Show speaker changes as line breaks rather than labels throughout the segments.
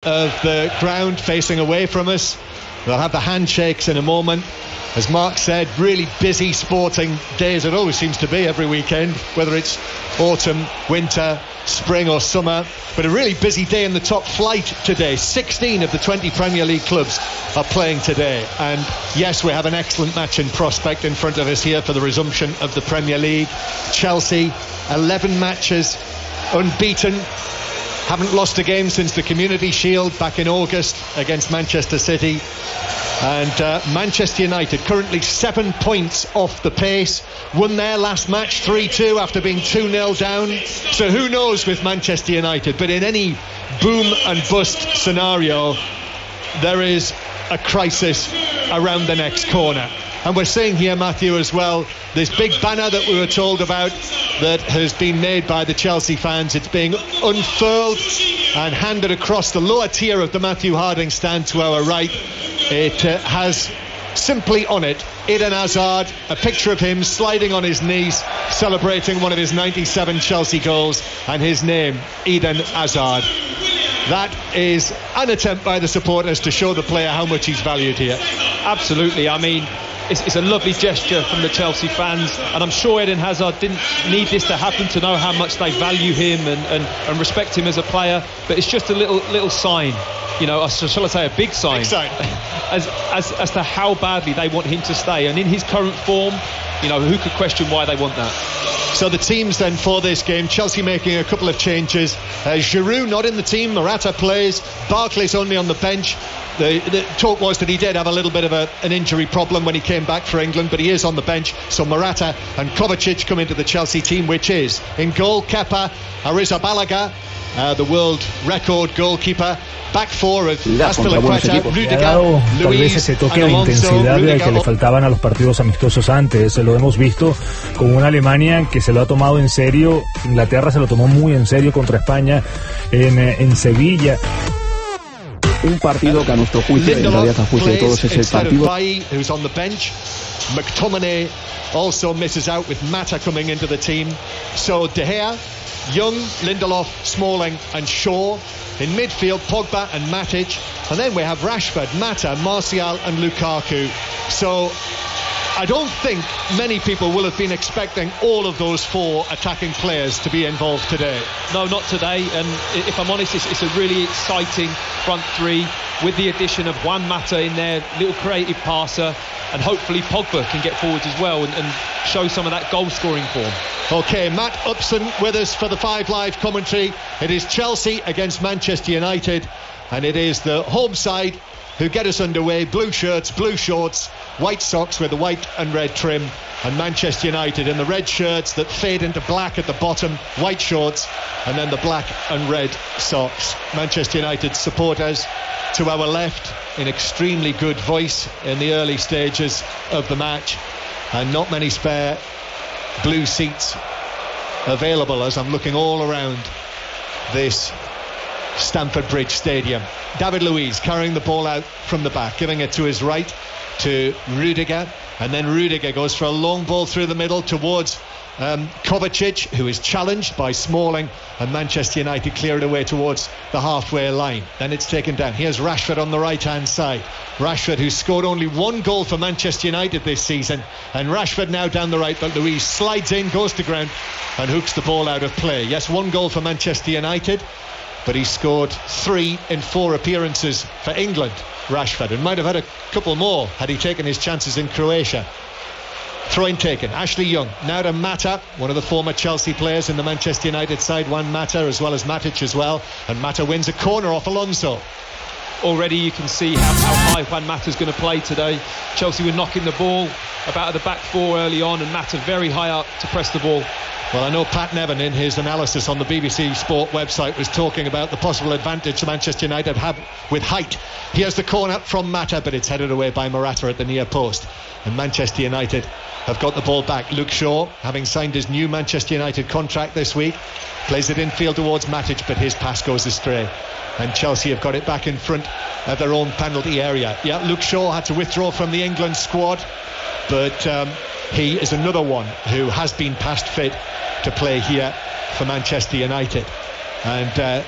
of the ground facing away from us. They'll have the handshakes in a moment. As Mark said, really busy sporting days. It always seems to be every weekend, whether it's autumn, winter, spring or summer. But a really busy day in the top flight today. 16 of the 20 Premier League clubs are playing today. And yes, we have an excellent match in prospect in front of us here for the resumption of the Premier League. Chelsea, 11 matches, unbeaten. Haven't lost a game since the Community Shield back in August against Manchester City. And Manchester United currently 7 points off the pace. Won their last match 3-2 after being 2-0 down. So who knows with Manchester United. But in any boom and bust scenario, there is a crisis around the next corner. And we're seeing here, Matthew, as well, this big banner that we were told about that has been made by the Chelsea fans. It's being unfurled and handed across the lower tier of the Matthew Harding stand to our right. It has simply on it Eden Hazard, a picture of him sliding on his knees, celebrating one of his 97 Chelsea goals, and his name, Eden Hazard. That is an attempt by the supporters to show the player how much he's valued here.
Absolutely. I mean, it's a lovely gesture from the Chelsea fans, and I'm sure Eden Hazard didn't need this to happen to know how much they value him and respect him as a player. But it's just a little sign, you know, shall I say a big sign, as to how badly they want him to stay. And in his current form, you know, who could question why they want that?
So the teams then for this game, Chelsea making a couple of changes. Giroud not in the team, Morata plays, Barkley's only on the bench. The talk was that he did have a little bit of an injury problem when he came back for England, but he is on the bench. So Morata and Kovacic come into the Chelsea team, which is in goal Kepa, Arrizabalaga, the world record goalkeeper. Back four of Azpilicueta, Rudiger,
tal vez ese toque de intensidad que le faltaban a los partidos amistosos antes. Lo hemos visto con una Alemania que se lo ha tomado en serio. Inglaterra se lo tomó muy en serio contra España en Sevilla.
Un partido que a nuestro juicio, en realidad a juicio de todos, es el partido.
Who's on the bench. McTominay also misses out with Mata coming into the team. So De Gea, Young, Lindelof, Smalling and Shaw. In midfield, Pogba and Matic. And then we have Rashford, Mata, Martial and Lukaku. So I don't think many people will have been expecting all of those four attacking players to be involved today.
No, not today. And if I'm honest, it's a really exciting front three with the addition of Juan Mata in there, little creative passer, and hopefully Pogba can get forwards as well and show some of that goal scoring form.
OK, Matt Upson with us for the 5 Live commentary. It is Chelsea against Manchester United, and it is the home side who get us underway. Blue shirts, blue shorts, white socks with the white and red trim, and Manchester United in the red shirts that fade into black at the bottom, white shorts, and then the black and red socks. Manchester United supporters to our left in extremely good voice in the early stages of the match, and not many spare blue seats available as I'm looking all around this Stamford Bridge Stadium. David Luiz carrying the ball out from the back, giving it to his right to Rudiger, and then Rudiger goes for a long ball through the middle towards Kovacic, who is challenged by Smalling, and Manchester United clear it away towards the halfway line. Then it's taken down. Here's Rashford on the right hand side. Rashford, who scored only 1 goal for Manchester United this season, and Rashford now down the right, but Luiz slides in, goes to ground and hooks the ball out of play. Yes, 1 goal for Manchester United, but he scored 3 in 4 appearances for England, Rashford, and might have had a couple more had he taken his chances in Croatia. Throw-in taken. Ashley Young now to Mata, one of the former Chelsea players in the Manchester United side. Juan Mata as well as Matic as well, and Mata wins a corner off Alonso.
Already you can see how high Juan Mata's going to play today. Chelsea were knocking the ball about at the back four early on, and Mata very high up to press the ball.
Well, I know Pat Nevin in his analysis on the BBC Sport website was talking about the possible advantage Manchester United have with height. Here's the corner from Mata, but it's headed away by Morata at the near post, and Manchester United have got the ball back. Luke Shaw, having signed his new Manchester United contract this week, plays it infield towards Matic, but his pass goes astray, and Chelsea have got it back in front of their own penalty area. Yeah, Luke Shaw had to withdraw from the England squad, but he is another one who has been past fit to play here for Manchester United. And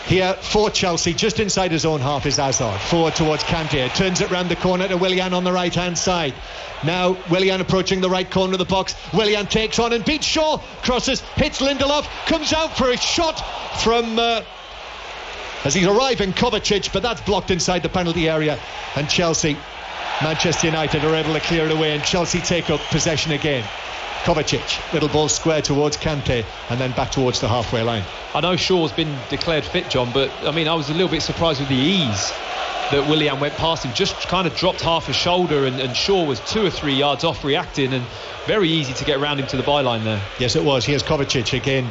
Here for Chelsea, just inside his own half, is Hazard. Forward towards Kante. Turns it round the corner to Willian on the right-hand side. Now Willian approaching the right corner of the box. Willian takes on and beats Shaw. Crosses, hits Lindelof. Comes out for a shot from... as he's arriving, Kovacic, but that's blocked inside the penalty area. And Chelsea, Manchester United are able to clear it away, and Chelsea take up possession again. Kovacic, little ball square towards Kante and then back towards the halfway line.
I know Shaw's been declared fit, John, but I mean, I was a little bit surprised with the ease that Willian went past him. Just kind of dropped half a shoulder, and Shaw was 2 or 3 yards off reacting, and very easy to get around him to the byline there.
Yes, it was. Here's Kovacic again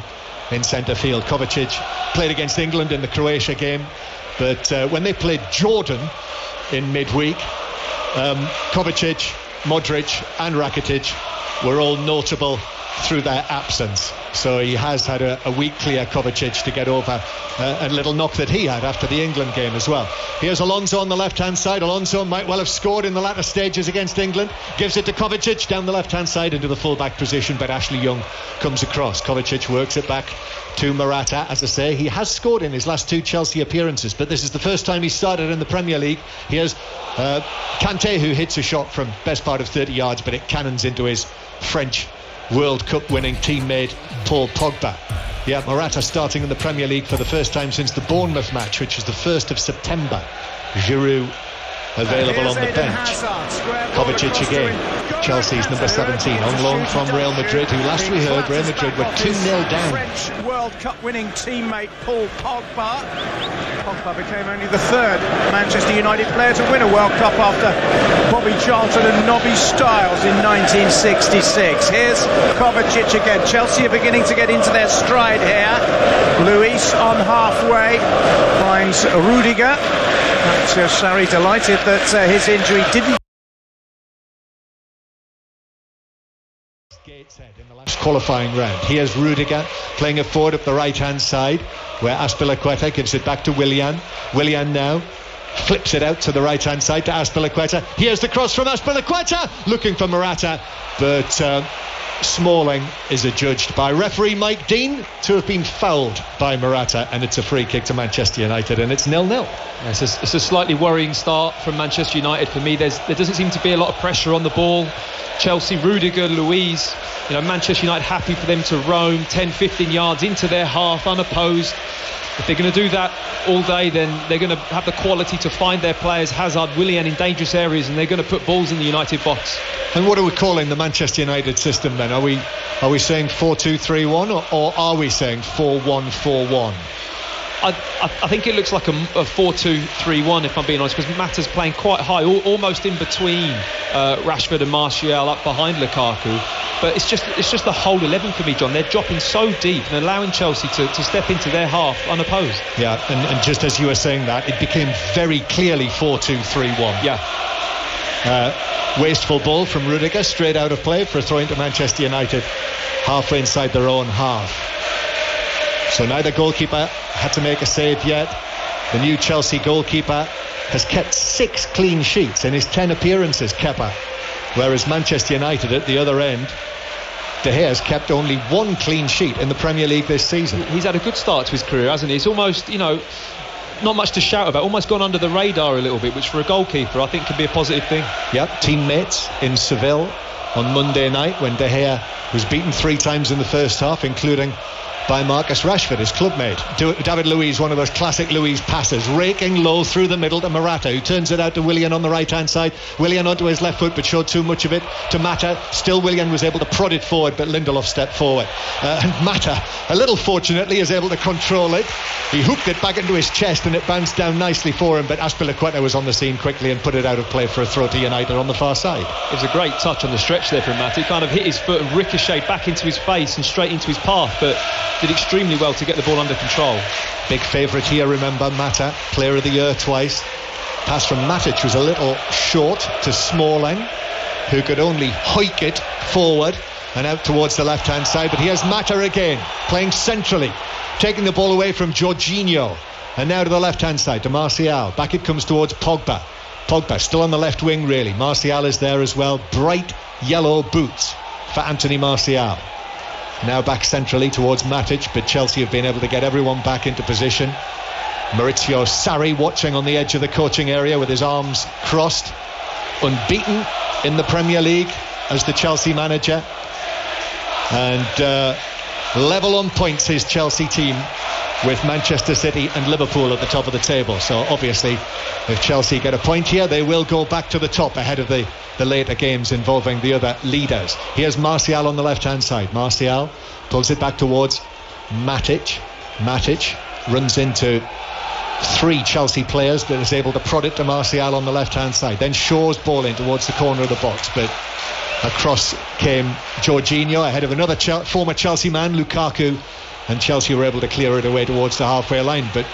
in centre field. Kovacic played against England in the Croatia game, but when they played Jordan in midweek, Kovacic, Modric and Rakitic were all notable through their absence. So he has had a week clear, Kovacic, to get over a little knock that he had after the England game as well. Here's Alonso on the left-hand side. Alonso might well have scored in the latter stages against England. Gives it to Kovacic down the left-hand side into the full-back position, but Ashley Young comes across. Kovacic works it back to Morata. As I say, he has scored in his last 2 Chelsea appearances, but this is the first time he started in the Premier League. Here's Kante, who hits a shot from best part of 30 yards, but it cannons into his French World Cup winning teammate Paul Pogba. Yeah, Morata starting in the Premier League for the first time since the Bournemouth match, which was the 1st of September. Giroud available on the bench. Kovacic again, Chelsea's number 17, on loan from Real Madrid, who last we heard Real Madrid were 2-0 down.
French World Cup winning teammate Paul Pogba. Pogba became only the 3rd Manchester United player to win a World Cup after Bobby Charlton and Nobby Stiles in 1966. Here's Kovacic again. Chelsea are beginning to get into their stride here. Luis on halfway finds Rudiger. Sarri delighted that his injury didn't.
Gateshead in the last qualifying round. Here's Rudiger playing it forward up the right hand side, where Azpilicueta gives it back to Willian. Willian now flips it out to the right hand side to Azpilicueta. Here's the cross from Azpilicueta, looking for Morata, but Smalling is adjudged by referee Mike Dean to have been fouled by Morata, and it's a free kick to Manchester United, and it's 0-0.
It's a slightly worrying start from Manchester United for me. There doesn't seem to be a lot of pressure on the ball. Chelsea, Rudiger, Luiz, Manchester United happy for them to roam 10-15 yards into their half unopposed. If they're going to do that all day, then they're going to have the quality to find their players, Hazard, Willian, in dangerous areas, and they're going to put balls in the United box.
And what are we calling the Manchester United system then? Are we saying 4-2-3-1 or are we saying 4-1-4-1?
I think it looks like a 4-2-3-1, if I'm being honest, because Mata's playing quite high, almost in between Rashford and Martial, up behind Lukaku. But it's just the whole 11 for me, John. They're dropping so deep and allowing Chelsea to step into their half unopposed.
Yeah, and just as you were saying that, it became very clearly 4-2-3-1.
Yeah.
Wasteful ball from Rudiger, straight out of play for a throw into Manchester United, halfway inside their own half. So neither goalkeeper had to make a save yet. The new Chelsea goalkeeper has kept 6 clean sheets in his 10 appearances, Kepa. Whereas Manchester United at the other end, De Gea has kept only 1 clean sheet in the Premier League this season.
He's had a good start to his career, hasn't he? It's almost, not much to shout about, almost gone under the radar a little bit, which for a goalkeeper I think can be a positive thing.
Yep, teammates in Seville on Monday night when De Gea was beaten 3 times in the first half, including by Marcus Rashford, his clubmate. David Luiz, one of those classic Luiz passes, raking low through the middle to Morata, who turns it out to Willian on the right hand side. Willian onto his left foot, but showed too much of it to Mata. Still Willian was able to prod it forward, but Lindelof stepped forward, and Mata, a little fortunately, is able to control it. He hooked it back into his chest and it bounced down nicely for him, but Azpilicueta was on the scene quickly and put it out of play for a throw to United on the far side.
It was a great touch on the stretch there from Mata. He kind of hit his foot and ricocheted back into his face and straight into his path, but did extremely well to get the ball under control.
Big favourite here, remember, Mata, player of the year twice. Pass from Matic was a little short to Smalling, who could only hike it forward and out towards the left hand side, but here's Mata again, playing centrally, taking the ball away from Jorginho, and now to the left hand side to Martial. Back it comes towards Pogba. Pogba still on the left wing really. Martial is there as well. Bright yellow boots for Anthony Martial. Now back centrally towards Matic, but Chelsea have been able to get everyone back into position. Maurizio Sarri watching on the edge of the coaching area with his arms crossed. Unbeaten in the Premier League as the Chelsea manager. And level on points his Chelsea team with Manchester City and Liverpool at the top of the table. So obviously if Chelsea get a point here, they will go back to the top ahead of the later games involving the other leaders. Here's Martial on the left hand side. Martial pulls it back towards Matic. Matic runs into 3 Chelsea players, but is able to prod it to Martial on the left hand side. Then Shaw's ball in towards the corner of the box, but across came Jorginho ahead of another former Chelsea man, Lukaku, and Chelsea were able to clear it away towards the halfway line, but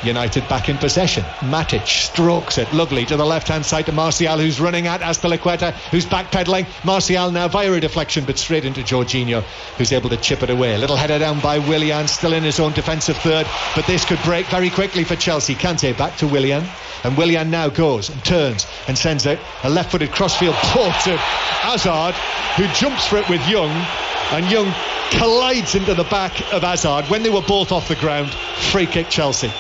United back in possession. Matic strokes it lovely to the left hand side to Martial, who's running at Azpilicueta, who's backpedaling. Martial now via a deflection, but straight into Jorginho, who's able to chip it away. A little header down by Willian, still in his own defensive third, but this could break very quickly for Chelsea. Kante back to Willian, and Willian now goes and turns and sends a left-footed crossfield ball to Hazard, who jumps for it with Young, and Young collides into the back of Hazard when they were both off the ground. Free kick Chelsea.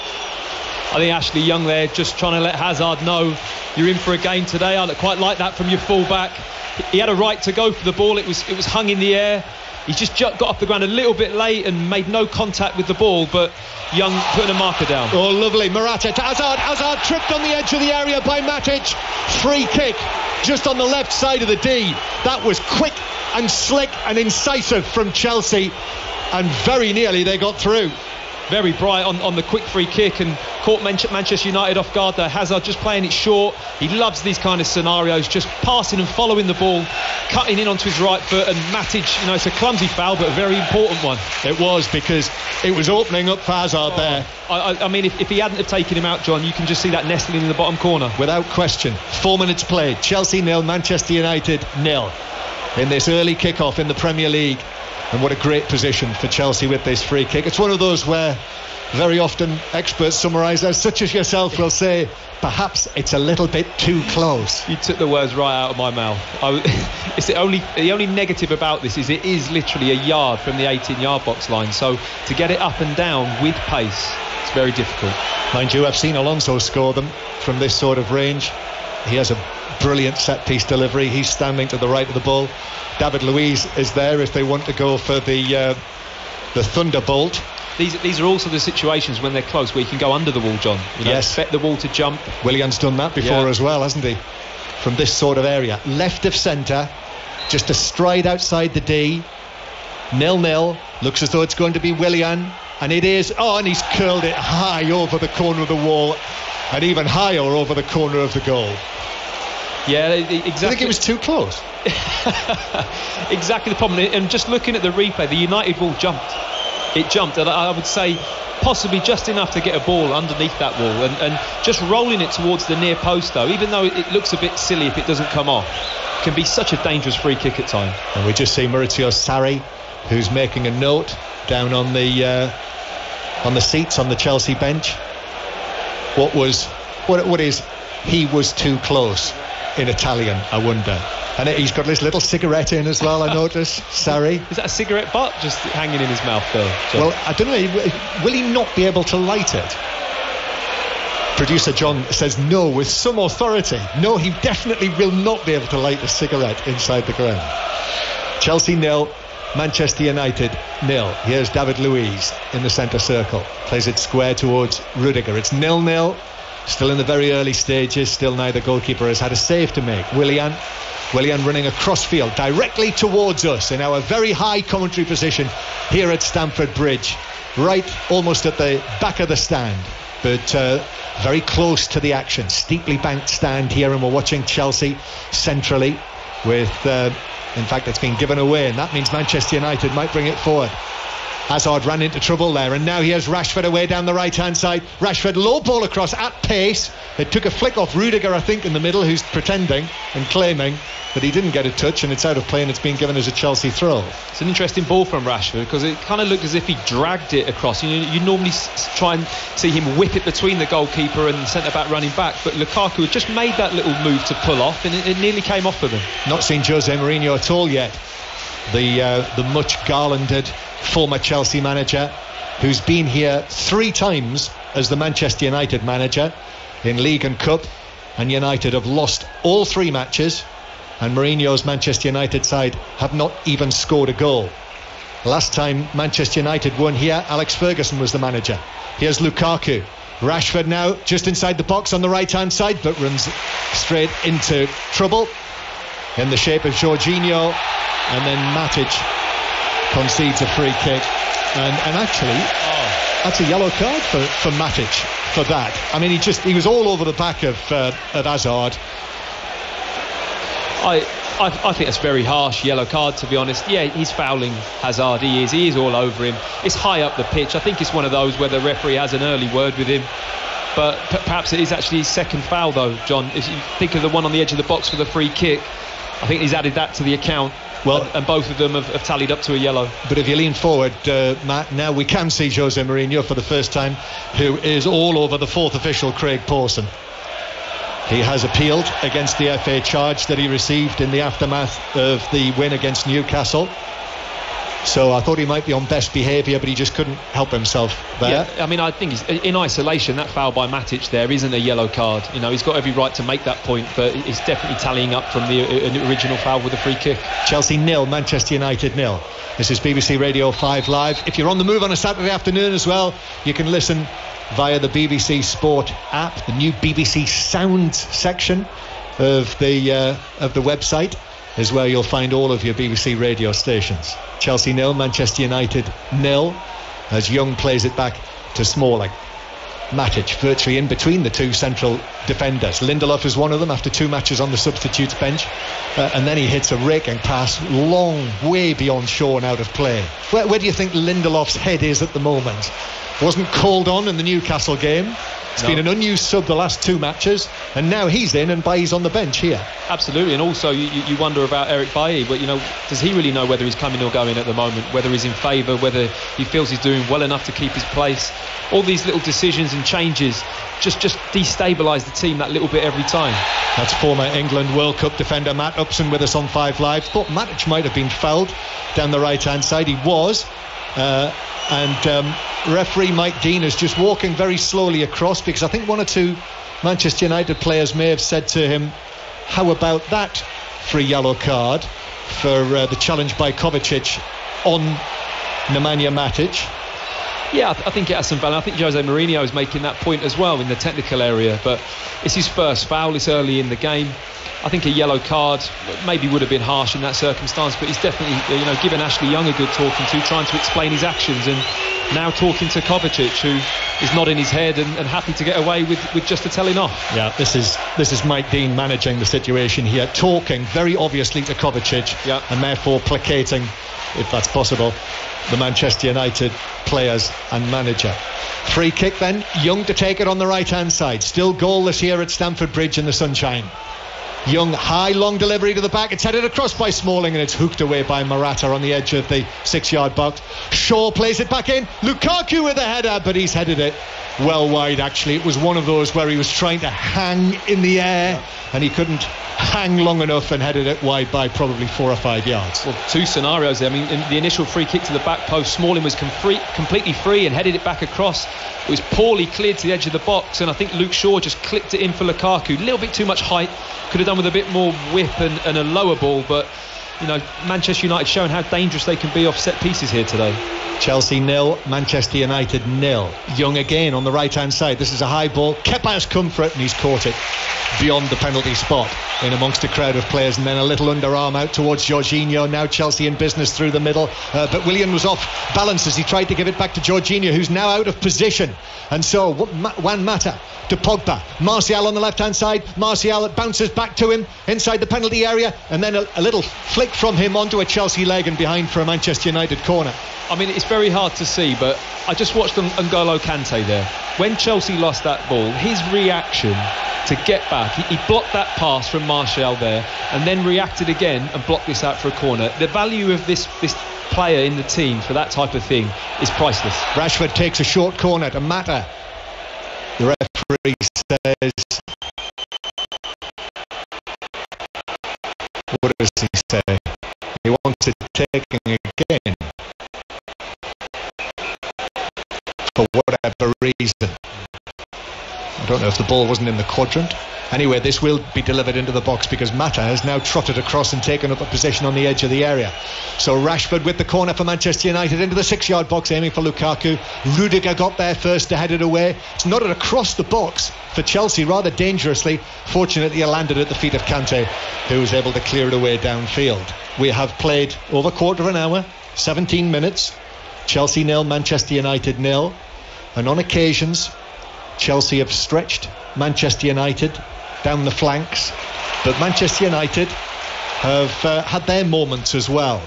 I think Ashley Young there just trying to let Hazard know you're in for a game today. I quite like that from your full-back. He had a right to go for the ball. It was hung in the air. He just got off the ground a little bit late and made no contact with the ball, but Young putting a marker down.
Oh, lovely. Morata to Hazard. Hazard tripped on the edge of the area by Matic. Free kick just on the left side of the D. That was quick and slick and incisive from Chelsea, and very nearly they got through.
Very bright on the quick free kick and caught Manchester United off guard there. Hazard just playing it short. He loves these kind of scenarios, just passing and following the ball, cutting in onto his right foot, and Matic, it's a clumsy foul but a very important one.
It was, because it was opening up for Hazard there.
I mean, if he hadn't have taken him out, John, you can just see that nestling in the bottom corner.
Without question. 4 minutes played. Chelsea 0, Manchester United 0 in this early kick-off in the Premier League. And what a great position for Chelsea with this free kick. It's one of those where very often experts summarisers such as yourself will say, perhaps it's a little bit too close.
You took the words right out of my mouth. It's the only negative about this is it is literally a yard from the 18-yard box line. So to get it up and down with pace, it's very difficult.
Mind you, I've seen Alonso score them from this sort of range. He has a brilliant set-piece delivery. He's standing to the right of the ball. David Luiz is there if they want to go for the thunderbolt.
These are also the situations when they're close where you can go under the wall, John.
Yes.
Expect the wall to jump.
Willian's done that before as well, hasn't he? From this sort of area. Left of centre, just a stride outside the D. 0-0. Looks as though it's going to be Willian. And it is. Oh, and he's curled it high over the corner of the wall, and even higher over the corner of the goal.
Yeah, exactly.
I think it was too close.
Exactly the problem. And just looking at the replay, the United ball jumped. It jumped, and I would say possibly just enough to get a ball underneath that wall, and just rolling it towards the near post, though, even though it looks a bit silly if it doesn't come off, can be such a dangerous free kick at times. And
we just see Maurizio Sarri, who's making a note down on the seats on the Chelsea bench. What is he was too close in Italian, I wonder. And he's got this little cigarette in as well, I notice. Sarri.
Is that a cigarette butt just hanging in his mouth there, John?
Well, I don't know, will he not be able to light it? Producer John says no with some authority. No, he definitely will not be able to light a cigarette inside the ground. Chelsea 0, Manchester United 0. Here's David Luiz in the centre circle. Plays it square towards Rudiger. It's 0-0. Still in the very early stages. Still neither goalkeeper has had a save to make. Willian running across field directly towards us in our very high commentary position here at Stamford Bridge. Right almost at the back of the stand, but very close to the action. Steeply banked stand here, and we're watching Chelsea centrally with in fact it's been given away, and that means Manchester United might bring it forward. Hazard ran into trouble there, and now here's Rashford away down the right hand side. Rashford low ball across at pace. It took a flick off Rudiger, I think, in the middle, who's pretending and claiming that he didn't get a touch, and it's out of play, and it's been given as a Chelsea throw.
It's an interesting ball from Rashford, because it kind of looked as if he dragged it across. You normally try and see him whip it between the goalkeeper and the centre back running back, but Lukaku had just made that little move to pull off, and it nearly came off of him.
Not seen Jose Mourinho at all yet, the much garlanded former Chelsea manager, who's been here 3 times as the Manchester United manager in League and Cup, and United have lost all 3 matches, and Mourinho's Manchester United side have not even scored a goal. Last time Manchester United won here, Alex Ferguson was the manager. Here's Lukaku. Rashford now just inside the box on the right hand side, but runs straight into trouble in the shape of Jorginho, and then Matic concedes a free kick, and actually that's a yellow card for Matic for that. I mean, he was all over the back of Hazard.
I think that's very harsh yellow card, to be honest. Yeah, he's fouling Hazard. He is all over him. It's high up the pitch. I think it's one of those where the referee has an early word with him, but perhaps it is actually his second foul though, John. If you think of the one on the edge of the box for the free kick, I think he's added that to the account. Well, and both of them have tallied up to a yellow. But
if you lean forward, Matt, now we can see Jose Mourinho for the first time, who is all over the 4th official, Craig Pawson. He has appealed against the FA charge that he received in the aftermath of the win against Newcastle. So I thought he might be on best behaviour, but he just couldn't help himself there.
Yeah, I mean, I think in isolation, that foul by Matic there isn't a yellow card. You know, he's got every right to make that point, but it's definitely tallying up from the original foul with a free kick.
Chelsea 0, Manchester United 0. This is BBC Radio 5 Live. If you're on the move on a Saturday afternoon as well, you can listen via the BBC Sport app, the new BBC Sounds section of the website is where you'll find all of your BBC radio stations. Chelsea 0, Manchester United 0, as Young plays it back to Smalling. Matic virtually in between the 2 central defenders. Lindelof is one of them after 2 matches on the substitutes bench, and then he hits a raking pass long, way beyond Shaw and out of play. Where do you think Lindelof's head is at the moment? Wasn't called on in the Newcastle game. It's been an unused sub the last 2 matches, and now he's in and Bailly's on the bench here.
Absolutely, and also you wonder about Eric Bailly, but does he really know whether he's coming or going at the moment, whether he's in favour, whether he feels he's doing well enough to keep his place? All these little decisions and changes just destabilise the team that little bit every time.
That's former England World Cup defender Matt Upson with us on 5 Live. Thought Matic might have been fouled down the right hand side. He was. And referee Mike Dean is just walking very slowly across, because I think 1 or 2 Manchester United players may have said to him, how about that for a yellow card for the challenge by Kovacic on Nemanja Matic.
Yeah, I think it has some value. I think Jose Mourinho is making that point as well in the technical area, but it's his first foul, it's early in the game. I think a yellow card maybe would have been harsh in that circumstance, but he's definitely given Ashley Young a good talking to, trying to explain his actions, and now talking to Kovacic, who is nodding his head and happy to get away with just a telling off.
Yeah, this is Mike Dean managing the situation here, talking very obviously to Kovacic, and therefore placating, if that's possible, the Manchester United players and manager. Free kick then, Young to take it on the right hand side, still goalless here at Stamford Bridge in the sunshine. Young, high long delivery to the back, it's headed across by Smalling and it's hooked away by Morata on the edge of the 6-yard box. Shaw plays it back in, Lukaku with a header, but he's headed it well wide. Actually, it was one of those where he was trying to hang in the air and he couldn't hang long enough and headed it wide by probably 4 or 5 yards.
Well, 2 scenarios there. I mean, in the initial free kick to the back post, Smalling was completely free and headed it back across. It was poorly cleared to the edge of the box, and I think Luke Shaw just clipped it in for Lukaku. A little bit too much height, could have done with a bit more whip and a lower ball, but Manchester United showing how dangerous they can be off set pieces here today.
Chelsea 0, Manchester United 0. Young again on the right hand side. This is a high ball. Kepa has come for it and he's caught it beyond the penalty spot in amongst a crowd of players, and then a little underarm out towards Jorginho. Now Chelsea in business through the middle, but Willian was off balance as he tried to give it back to Jorginho, who's now out of position, and so Juan Mata to Pogba. Martial on the left hand side. Martial bounces back to him inside the penalty area, and then a little flick from him onto a Chelsea leg and behind for a Manchester United corner.
I mean, it's very hard to see, but I just watched N'Golo Kante there. When Chelsea lost that ball, his reaction to get back, he blocked that pass from Martial there and then reacted again and blocked this out for a corner. The value of this player in the team for that type of thing is priceless.
Rashford takes a short corner to Mata. The referee says, what does he say? He wants it taken again for whatever reason. don't know if the ball wasn't in the quadrant. Anyway, this will be delivered into the box because Mata has now trotted across and taken up a position on the edge of the area. So Rashford with the corner for Manchester United into the 6-yard box, aiming for Lukaku. Rudiger got there first to head it away. It's nodded across the box for Chelsea rather dangerously. Fortunately, it landed at the feet of Kante, who was able to clear it away downfield. We have played over a quarter of an hour, 17 minutes. Chelsea 0, Manchester United 0. And on occasions, Chelsea have stretched Manchester United down the flanks, but Manchester United have had their moments as well,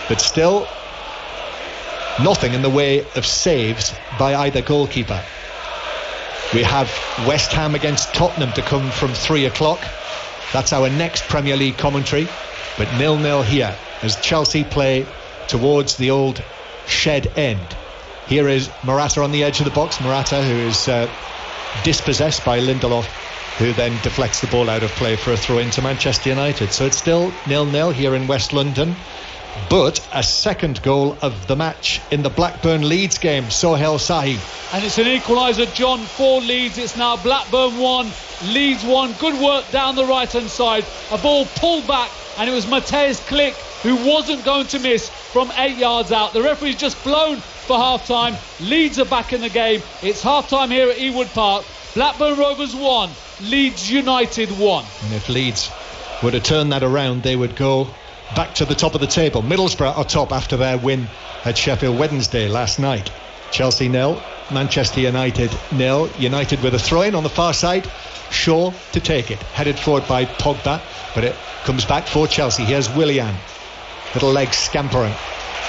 but still nothing in the way of saves by either goalkeeper. We have West Ham against Tottenham to come from 3 o'clock. That's our next Premier League commentary, but 0-0 here as Chelsea play towards the old shed end. Here is Morata on the edge of the box. Morata, who is dispossessed by Lindelof, who then deflects the ball out of play for a throw into Manchester United. So it's still 0-0 here in West London, but a second goal of the match in the Blackburn-Leeds game. Sohail Sahi.
And it's an equaliser, John, for Leeds. It's now Blackburn 1, Leeds 1. Good work down the right-hand side. A ball pulled back, and it was Matthijs Klich who wasn't going to miss from 8 yards out. The referee's just blown for half-time. Leeds are back in the game. It's half-time here at Ewood Park. Blackburn Rovers 1, Leeds United 1.
And if Leeds were to turn that around, they would go back to the top of the table. Middlesbrough are top after their win at Sheffield Wednesday last night. Chelsea 0, Manchester United 0. United with a throw-in on the far side. Shaw to take it, headed forward by Pogba, but it comes back for Chelsea. Here's Willian, little legs scampering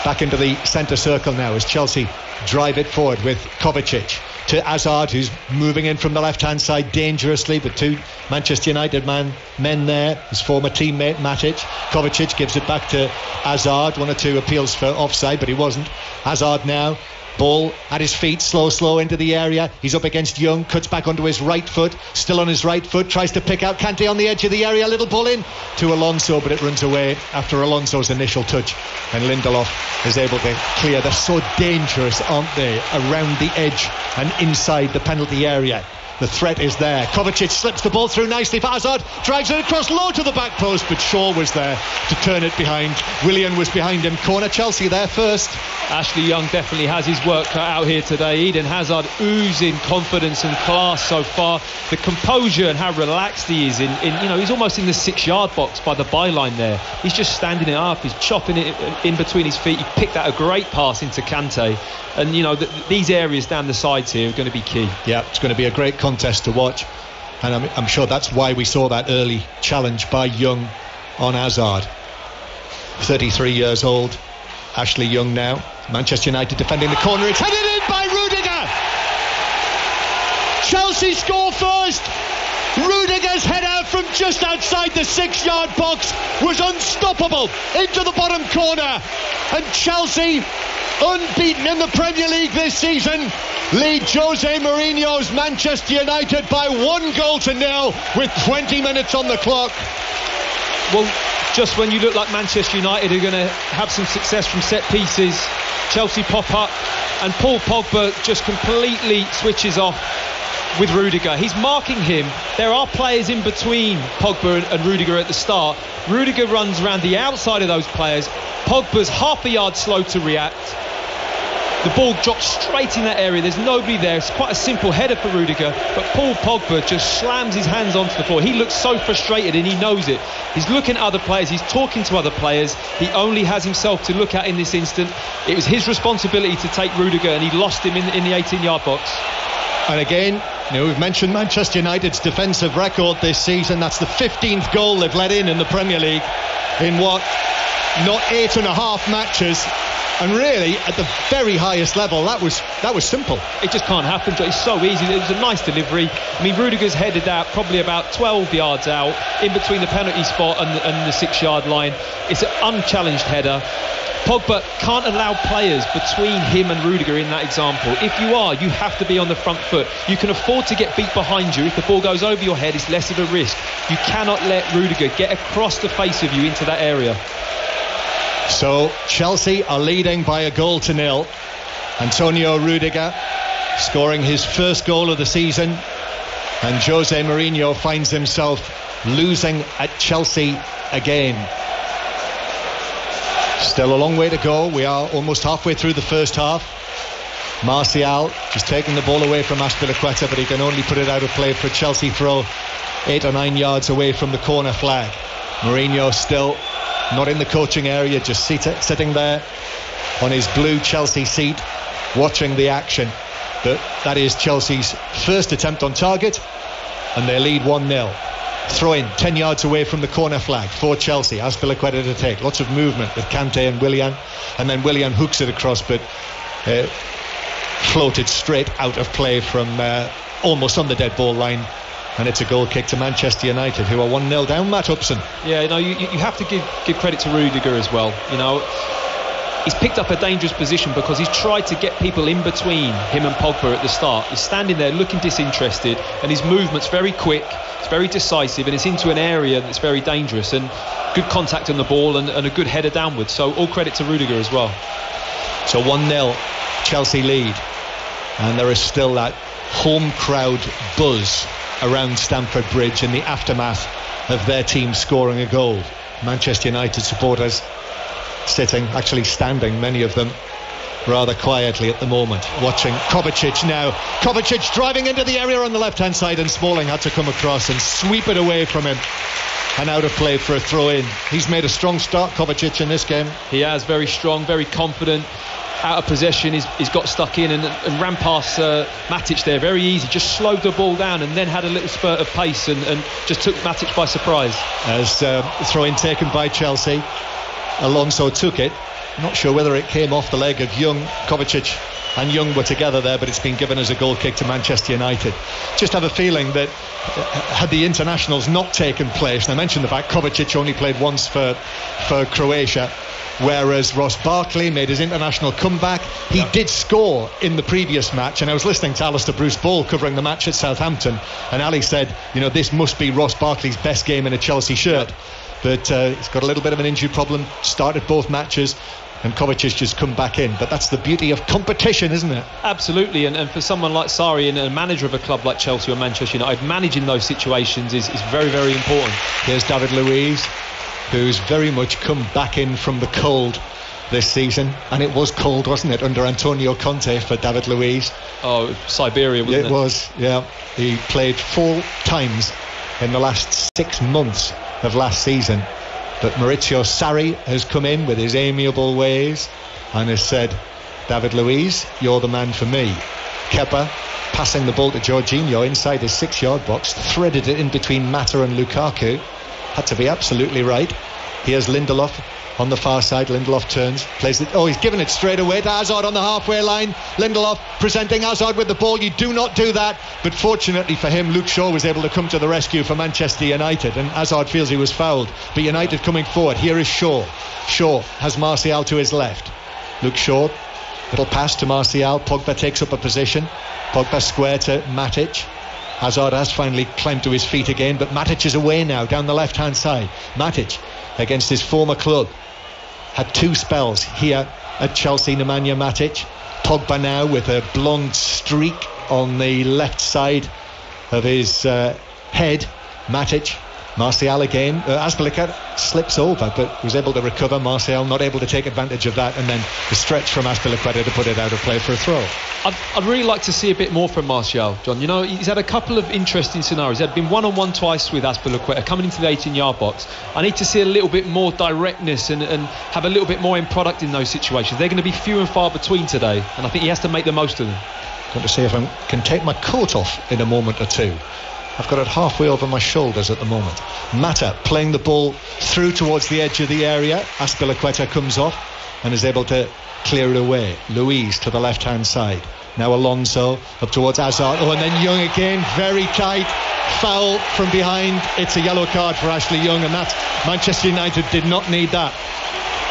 back into the centre circle now as Chelsea drive it forward with Kovacic to Hazard, who's moving in from the left-hand side dangerously, but two Manchester United men there, his former teammate Matic. Kovacic gives it back to Hazard. 1 or 2 appeals for offside, but he wasn't. Hazard now, ball at his feet, slow into the area. He's up against Young, cuts back onto his right foot, still on his right foot, tries to pick out Kante on the edge of the area. Little ball in to Alonso, but it runs away after Alonso's initial touch, and Lindelof is able to clear. They're so dangerous, aren't they, around the edge and inside the penalty area. The threat is there. Kovacic slips the ball through nicely for Hazard, drags it across low to the back post, but Shaw was there to turn it behind. Willian was behind him. Corner Chelsea there first.
Ashley Young definitely has his work cut out here today. Eden Hazard oozing confidence and class so far. The composure and how relaxed he is in he's almost in the 6-yard box by the byline there. He's just standing it up, he's chopping it in between his feet. He picked out a great pass into Kante, and these areas down the sides here are going to be key.
Yeah, it's going to be a great contest to watch, and I'm sure that's why we saw that early challenge by Young on Hazard. 33 years old, Ashley Young now. Manchester United defending the corner. It's headed in by Rudiger. Chelsea score first. Rudiger's head out from just outside the 6-yard box was unstoppable into the bottom corner, and Chelsea, unbeaten in the Premier League this season, lead Jose Mourinho's Manchester United by 1-0 with 20 minutes on the clock.
Well, just when you look like Manchester United are going to have some success from set pieces, Chelsea pop up and Paul Pogba just completely switches off with Rudiger. He's marking him. There are players in between Pogba and Rudiger at the start. Rudiger runs around the outside of those players. Pogba's half a yard slow to react. The ball drops straight in that area. There's nobody there. It's quite a simple header for Rudiger, but Paul Pogba just slams his hands onto the floor. He looks so frustrated and he knows it. He's looking at other players. He's talking to other players. He only has himself to look at in this instant. It was his responsibility to take Rudiger, and he lost him in the 18-yard box.
And again, we've mentioned Manchester United's defensive record this season. That's the 15th goal they've let in the Premier League in what, not 8.5 matches. And really, at the very highest level, that was simple.
It just can't happen. It's so easy. It was a nice delivery. I mean, Rudiger's headed out probably about 12 yards out, in between the penalty spot and the 6-yard line. It's an unchallenged header. Pogba can't allow players between him and Rudiger in that example. If you are, you have to be on the front foot. You can afford to get beat behind you. If the ball goes over your head, it's less of a risk. You cannot let Rudiger get across the face of you into that area.
So Chelsea are leading by 1-0. Antonio Rudiger scoring his first goal of the season And Jose Mourinho finds himself losing at Chelsea again. Still a long way to go. We are almost halfway through the first half. Martial just taking the ball away from Azpilicueta, but he can only put it out of play for a Chelsea throw 8 or 9 yards away from the corner flag. Mourinho still not in the coaching area, just sitting there on his blue Chelsea seat watching the action. But that is Chelsea's first attempt on target, and they lead 1-0. Throw in 10 yards away from the corner flag for Chelsea. Azpilicueta to take. Lots of movement with Kante and Willian, and then Willian hooks it across, but floated straight out of play from almost on the dead ball line, and it's a goal kick to Manchester United, who are 1-0 down. Matt Upson.
Yeah, you have to give credit to Rudiger as well. He's picked up a dangerous position because he's tried to get people in between him and Pogba at the start. He's standing there looking disinterested, and his movement's very quick, it's very decisive, and it's into an area that's very dangerous, and good contact on the ball and a good header downwards. So all credit to Rudiger as well.
So 1-0 Chelsea lead, and there is still that home crowd buzz around Stamford Bridge in the aftermath of their team scoring a goal. Manchester United supporters actually standing, many of them rather quietly at the moment, watching Kovacic now. Kovacic driving into the area on the left hand side, and Smalling had to come across and sweep it away from him, and out of play for a throw in. He's made a strong start, Kovacic, in this game.
He has, very strong, very confident, out of possession. He's got stuck in and ran past Matic there very easy, just slowed the ball down and then had a little spurt of pace and just took Matic by surprise.
As throw in taken by Chelsea, Alonso took it. Not sure whether it came off the leg of Young. Kovacic and Young were together there, but it's been given as a goal kick to Manchester United. Just have a feeling that had the internationals not taken place, and I mentioned the fact Kovacic only played once for Croatia, whereas Ross Barkley made his international comeback. He did score in the previous match, and I was listening to Alistair Bruce Ball covering the match at Southampton, and Ali said, this must be Ross Barkley's best game in a Chelsea shirt. But he's got a little bit of an injury problem, started both matches, and Kovacic just come back in. But that's the beauty of competition, isn't it?
Absolutely, and for someone like Sarri and a manager of a club like Chelsea or Manchester United, managing those situations is very, very important.
Here's David Luiz, who's very much come back in from the cold this season, and it was cold, wasn't it, under Antonio Conte for David Luiz?
Oh, Siberia, wasn't it?
It was, yeah. He played 4 times in the last 6 months of last season, but Maurizio Sarri has come in with his amiable ways and has said, David Luiz, you're the man for me. Kepa passing the ball to Jorginho inside his 6-yard box, threaded it in between Mata and Lukaku, had to be absolutely right. Here's Lindelof on the far side. Lindelof turns, plays it. Oh, he's given it straight away to Hazard on the halfway line. Lindelof presenting Hazard with the ball. You do not do that, but fortunately for him, Luke Shaw was able to come to the rescue for Manchester United, and Hazard feels he was fouled, but United coming forward. Here is Shaw. Shaw has Martial to his left. Luke Shaw, little pass to Martial. Pogba takes up a position. Pogba square to Matic. Hazard has finally climbed to his feet again, but Matic is away now down the left hand side. Matic against his former club had 2 spells here at Chelsea. Nemanja Matic. Pogba now with a blonde streak on the left side of his head. Matic. Martial again. Azpilicueta slips over but was able to recover. Martial not able to take advantage of that, and then the stretch from Azpilicueta to put it out of play for a throw.
I'd really like to see a bit more from Martial, John. He's had a couple of interesting scenarios. He'd been one-on-one twice with Azpilicueta coming into the 18-yard box. I need to see a little bit more directness and have a little bit more end product in those situations. They're going to be few and far between today, and I think he has to make the most of them.
Going to see if I can take my coat off in a moment or two. I've got it halfway over my shoulders at the moment. Mata playing the ball through towards the edge of the area. Azpilicueta comes off and is able to clear it away. Luiz to the left hand side. Now Alonso up towards Hazard. Oh, and then Young again, very tight. Foul from behind. It's a yellow card for Ashley Young, and that's Manchester United did not need that.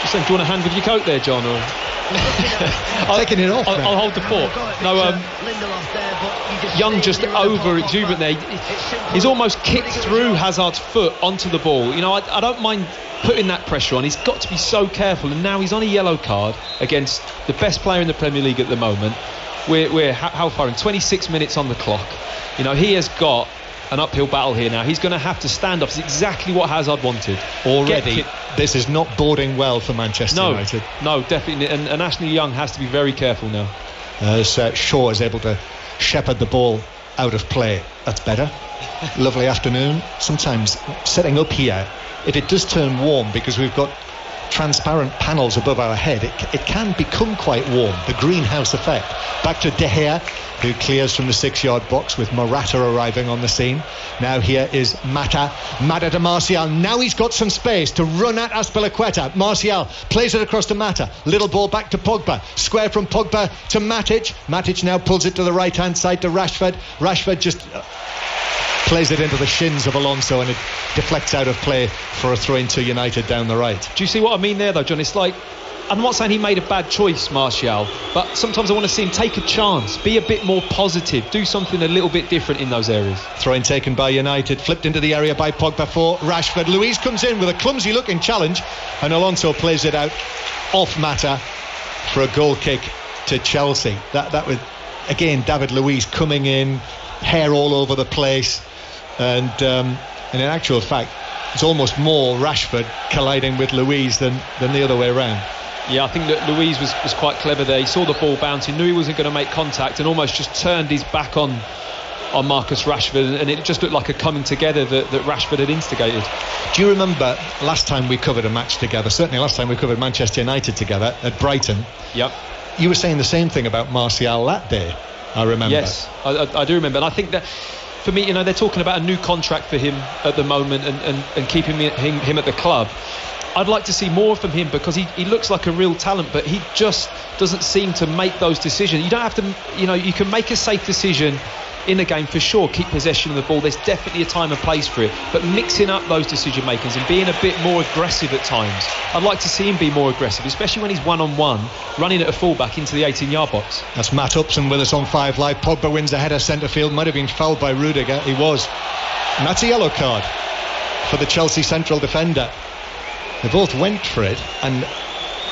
Just saying, do you want a hand with your coat there, John? Or
taking it off.
I'll hold the fort. No, Young just over exuberant there. He's almost kicked through Hazard's foot onto the ball. I don't mind putting that pressure on. He's got to be so careful, and now he's on a yellow card against the best player in the Premier League at the moment. we're how far in? 26 minutes on the clock. You know, he has got an uphill battle here now. He's going to have to stand up. It's exactly what Hazard wanted.
Already, this is not boding well for Manchester United.
No, definitely. And Ashley Young has to be very careful now.
As Shaw is able to shepherd the ball out of play. That's better. Lovely afternoon. Sometimes setting up here, if it does turn warm, because we've got transparent panels above our head, it can become quite warm. The greenhouse effect. Back to De Gea, who clears from the 6-yard box with Morata arriving on the scene. Now here is Mata to Martial. Now he's got some space to run at Azpilicueta. Martial plays it across to Mata. Little ball back to Pogba. Square from Pogba to Matic. Matic now pulls it to the right hand side to Rashford. Rashford just plays it into the shins of Alonso, and it deflects out of play for a throw-in to United down the right.
Do you see what I mean there though, John? It's like, I'm not saying he made a bad choice, Martial, but sometimes I want to see him take a chance, be a bit more positive, do something a little bit different in those areas.
Throw-in taken by United, flipped into the area by Pogba for Rashford. Luiz comes in with a clumsy looking challenge, and Alonso plays it out off Mata for a goal kick to Chelsea. That was, again, David Luiz coming in, hair all over the place. And in actual fact, it's almost more Rashford colliding with Luiz than the other way around.
Yeah, I think that Luiz was quite clever there. He saw the ball bouncing, knew he wasn't going to make contact, and almost just turned his back on Marcus Rashford, and it just looked like a coming together that Rashford had instigated.
Do you remember last time we covered a match together, certainly last time we covered Manchester United together at Brighton?
Yep.
You were saying the same thing about Martial that day, I remember.
Yes, I do remember, and I think that for me, you know, they're talking about a new contract for him at the moment and keeping him at the club. I'd like to see more from him, because he looks like a real talent, but he just doesn't seem to make those decisions. You don't have to, you know, you can make a safe decision in a game for sure, keep possession of the ball. There's definitely a time and place for it, but mixing up those decision makings and being a bit more aggressive at times. I'd like to see him be more aggressive, especially when he's one-on-one, running at a fullback into the 18-yard box.
That's Matt Upson with us on 5 Live. Pogba wins the header centre field, might have been fouled by Rudiger. He was. And that's a yellow card for the Chelsea central defender. They both went for it, and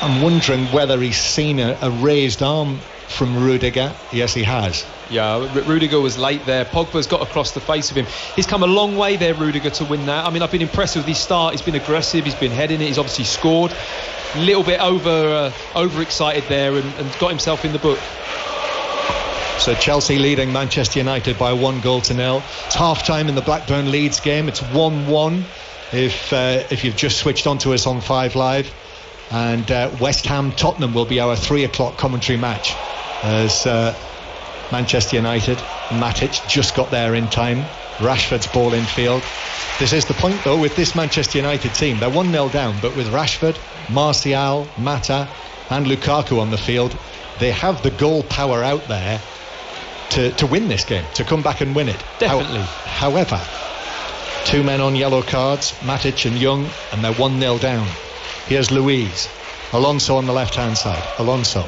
I'm wondering whether he's seen a raised arm from Rudiger. Yes, he has.
Yeah, Rudiger was late there. Pogba's got across the face of him. He's come a long way there, Rudiger, to win that. I mean, I've been impressed with his start. He's been aggressive, he's been heading it, he's obviously scored. A little bit overexcited there and got himself in the book.
So Chelsea leading Manchester United by 1-0. It's half-time in the Blackburn-Leeds game. It's 1-1 if you've just switched on to us on 5 Live. And West Ham-Tottenham will be our 3 o'clock commentary match, as Manchester United, Matic just got there in time. Rashford's ball in field. This is the point though with this Manchester United team. They're 1-0 down, but with Rashford, Martial, Mata and Lukaku on the field, they have the goal power out there to win this game, to come back and win it.
Definitely.
However, 2 men on yellow cards, Matic and Young, and they're 1-0 down. Here's Luiz. Alonso on the left hand side. Alonso.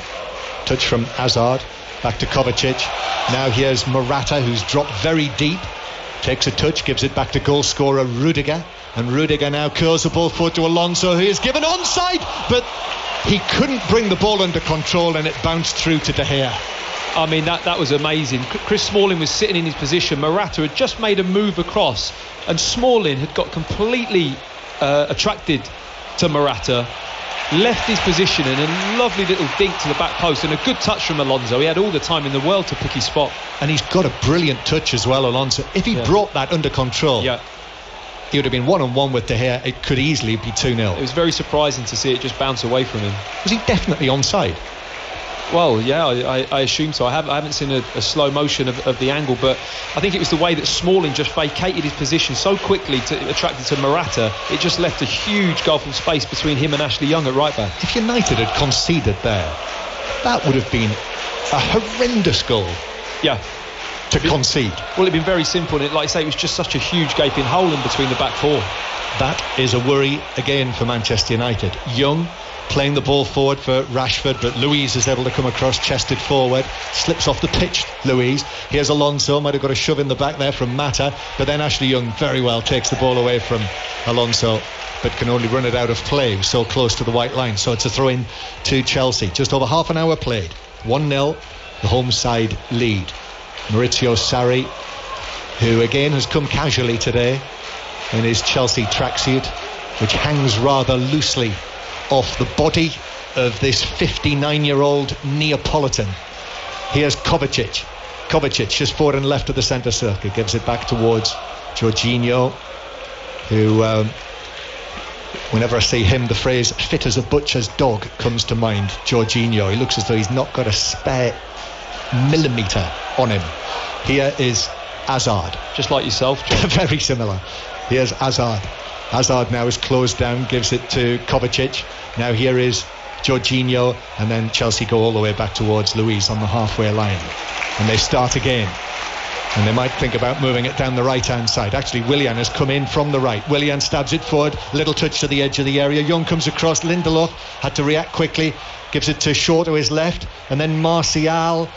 Touch from Hazard. Back to Kovacic. Now here's Morata, who's dropped very deep. Takes a touch, gives it back to goal scorer Rudiger. And Rudiger now curls the ball forward to Alonso, who is given onside, but he couldn't bring the ball under control, and it bounced through to De Gea.
I mean, that was amazing. Chris Smalling was sitting in his position. Morata had just made a move across, and Smalling had got completely attracted to Morata, left his position in a lovely little dink to the back post, and a good touch from Alonso. He had all the time in the world to pick his spot,
and he's got a brilliant touch as well, Alonso. If he brought that under control, he would have been 1-on-1 with De Gea. It could easily be 2-0.
It was very surprising to see it just bounce away from him.
Was he definitely onside?
Well, yeah, I assume so. I haven't seen a slow motion of the angle, but I think it was the way that Smalling just vacated his position so quickly to attract it to Morata. It just left a huge gulf of space between him and Ashley Young at right back.
If United had conceded there, that would have been a horrendous goal.
Yeah.
To concede.
Well, it'd been very simple, and like I say, it was just such a huge gaping hole in between the back four.
That is a worry again for Manchester United. Young playing the ball forward for Rashford, but Luiz is able to come across, chested forward, slips off the pitch. Luiz, here's Alonso, might have got a shove in the back there from Mata, but then Ashley Young very well takes the ball away from Alonso, but can only run it out of play, so close to the white line. So it's a throw in to Chelsea. Just over half an hour played, 1-0 the home side lead. Maurizio Sarri, who again has come casually today in his Chelsea tracksuit, which hangs rather loosely off the body of this 59-year-old Neapolitan. Here's Kovacic. Kovacic just forward and left of the centre circle, gives it back towards Jorginho, who whenever I see him, the phrase fit as a butcher's dog comes to mind. Jorginho, he looks as though he's not got a spare millimetre on him. Here is Hazard.
Just like yourself, John.
Very similar. Here's Hazard. Hazard now is closed down, gives it to Kovacic. Now here is Jorginho, and then Chelsea go all the way back towards Luiz on the halfway line. And they start again. And they might think about moving it down the right-hand side. Actually, Willian has come in from the right. Willian stabs it forward, little touch to the edge of the area. Young comes across. Lindelof had to react quickly, gives it to Shaw to his left, and then Martial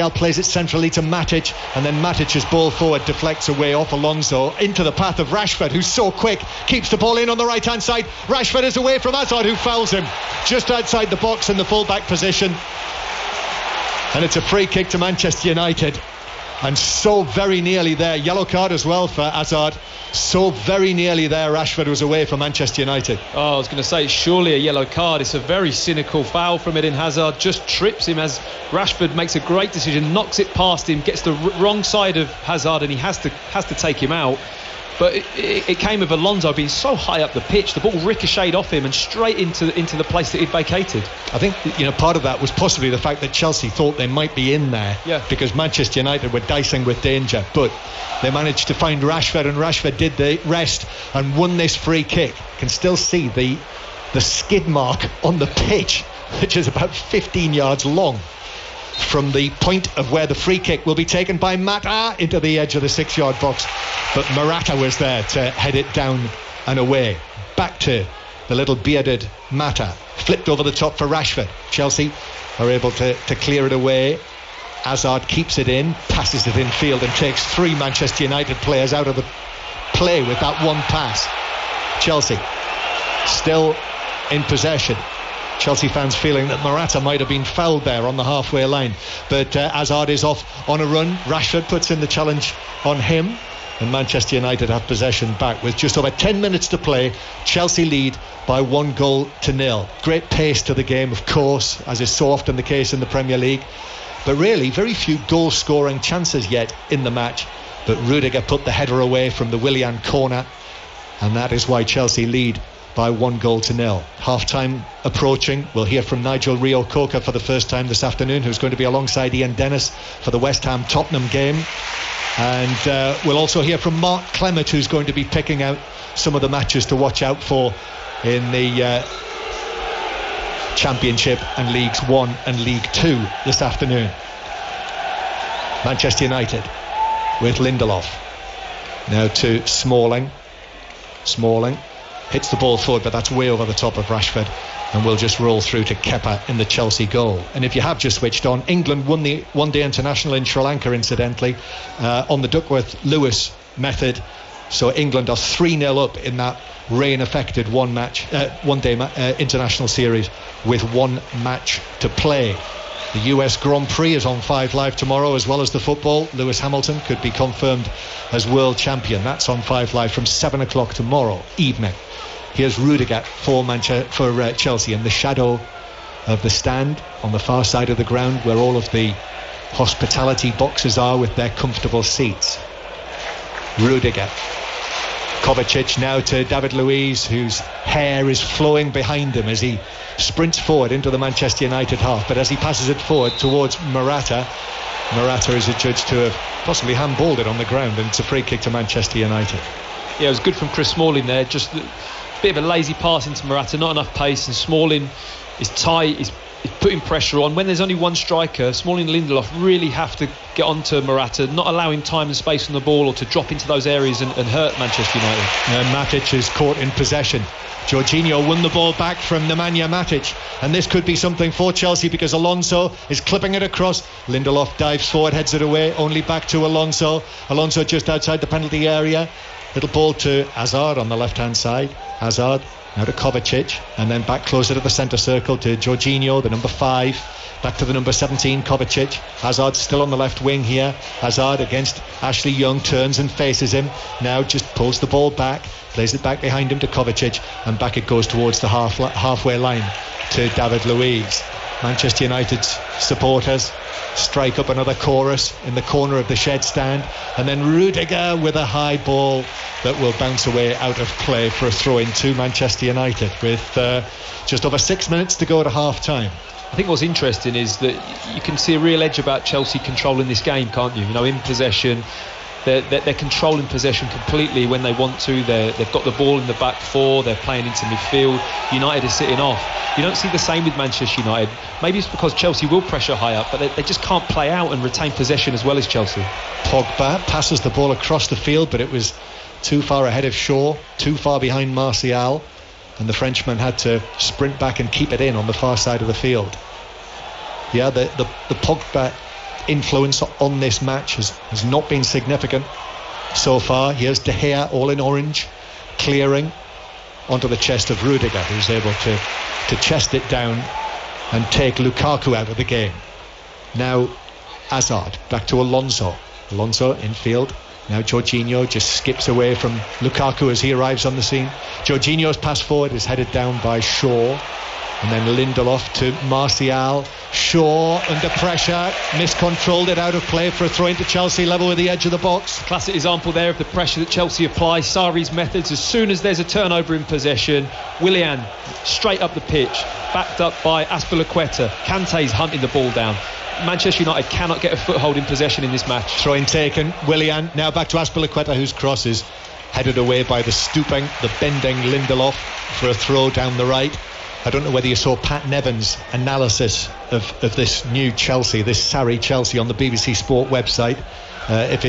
plays it centrally to Matic, and then Matic's ball forward deflects away off Alonso into the path of Rashford, who's so quick, keeps the ball in on the right-hand side. Rashford is away from Hazard, who fouls him just outside the box in the full-back position, and it's a free kick to Manchester United. And so very nearly there, yellow card as well for Hazard. So very nearly there, Rashford was away from Manchester United.
Oh, I was going to say, surely a yellow card. It's a very cynical foul from Eden Hazard. Just trips him as Rashford makes a great decision, knocks it past him, gets the wrong side of Hazard, and he has to take him out. But it came with Alonso being so high up the pitch. The ball ricocheted off him and straight into the place that he'd vacated.
I think part of that was possibly the fact that Chelsea thought they might be in there, because Manchester United were dicing with danger. But they managed to find Rashford, and Rashford did the rest and won this free kick. You can still see the skid mark on the pitch, which is about 15 yards long, from the point of where the free kick will be taken by Mata into the edge of the 6-yard box. But Morata was there to head it down and away. Back to the little bearded Mata. Flipped over the top for Rashford. Chelsea are able to clear it away. Hazard keeps it in, passes it in field, and takes 3 Manchester United players out of the play with that one pass. Chelsea still in possession. Chelsea fans feeling that Morata might have been fouled there on the halfway line, but Hazard is off on a run. Rashford puts in the challenge on him, and Manchester United have possession back with just over 10 minutes to play. Chelsea lead by 1-0. Great pace to the game, of course, as is so often the case in the Premier League, but really very few goal scoring chances yet in the match. But Rudiger put the header away from the Willian corner, and that is why Chelsea lead by 1-0. Half-time approaching. We'll hear from Nigel Reo-Coker for the first time this afternoon, who's going to be alongside Ian Dennis for the West Ham-Tottenham game. And we'll also hear from Mark Clement, who's going to be picking out some of the matches to watch out for in the Championship and Leagues 1 and League 2 this afternoon. Manchester United with Lindelof. Now to Smalling. Smalling hits the ball forward, but that's way over the top of Rashford, and will just roll through to Kepa in the Chelsea goal. And if you have just switched on, England won the one-day international in Sri Lanka, incidentally, on the Duckworth-Lewis method. So England are 3-0 up in that rain-affected one-day international series with one match to play. The US Grand Prix is on 5 Live tomorrow, as well as the football. Lewis Hamilton could be confirmed as world champion. That's on 5 Live from 7 o'clock tomorrow evening. Here's Rudiger for Chelsea in the shadow of the stand on the far side of the ground, where all of the hospitality boxes are with their comfortable seats. Rudiger. Kovacic now to David Luiz, whose hair is flowing behind him as he sprints forward into the Manchester United half. But as he passes it forward towards Morata is adjudged to have possibly handballed it on the ground, and it's a free kick to Manchester United.
Yeah, it was good from Chris Smalling there. Just a bit of a lazy pass into Morata, not enough pace, and Smalling is tight, is putting pressure on. When there's only one striker, Smalling and Lindelof really have to get onto Morata, not allowing time and space on the ball or to drop into those areas and hurt Manchester United.
Matic is caught in possession. Jorginho won the ball back from Nemanja Matic, and this could be something for Chelsea, because Alonso is clipping it across. Lindelof dives forward, heads it away, only back to Alonso just outside the penalty area. Little ball to Hazard on the left hand side. Hazard Now to Kovacic, and then back closer to the centre circle to Jorginho, the number 5. Back to the number 17, Kovacic. Hazard still on the left wing here. Hazard against Ashley Young, turns and faces him. Now just pulls the ball back, plays it back behind him to Kovacic, and back it goes towards the halfway line to David Luiz. Manchester United's supporters strike up another chorus in the corner of the shed stand, and then Rudiger with a high ball that will bounce away out of play for a throw-in to Manchester United with just over 6 minutes to go to half-time.
I think what's interesting is that you can see a real edge about Chelsea controlling this game, can't you? You know, in possession, they're controlling possession completely when they want to. They've got the ball in the back four, they're playing into midfield. United is sitting off. You don't see the same with Manchester United. Maybe it's because Chelsea will pressure high up, but they just can't play out and retain possession as well as Chelsea.
Pogba passes the ball across the field, but it was too far ahead of Shaw, too far behind Martial, and the Frenchman had to sprint back and keep it in on the far side of the field. Yeah, the Pogba influence on this match has not been significant so far. Here's De Gea, all in orange, clearing onto the chest of Rudiger, who's able to chest it down and take Lukaku out of the game. Now Hazard back to Alonso infield. Now Jorginho just skips away from Lukaku as he arrives on the scene. Jorginho's pass forward is headed down by Shaw, and then Lindelof to Martial. Shaw under pressure, miscontrolled it out of play for a throw into Chelsea, level with the edge of the box.
Classic example there of the pressure that Chelsea apply. Sarri's methods. As soon as there's a turnover in possession, Willian straight up the pitch, backed up by Azpilicueta. Kante's hunting the ball down. Manchester United cannot get a foothold in possession in this match.
Throw-in taken. Willian now back to Azpilicueta, whose cross is headed away by the stooping, the bending Lindelof for a throw down the right. I don't know whether you saw Pat Nevin's analysis of this new Chelsea, this Sarri Chelsea, on the BBC Sport website. If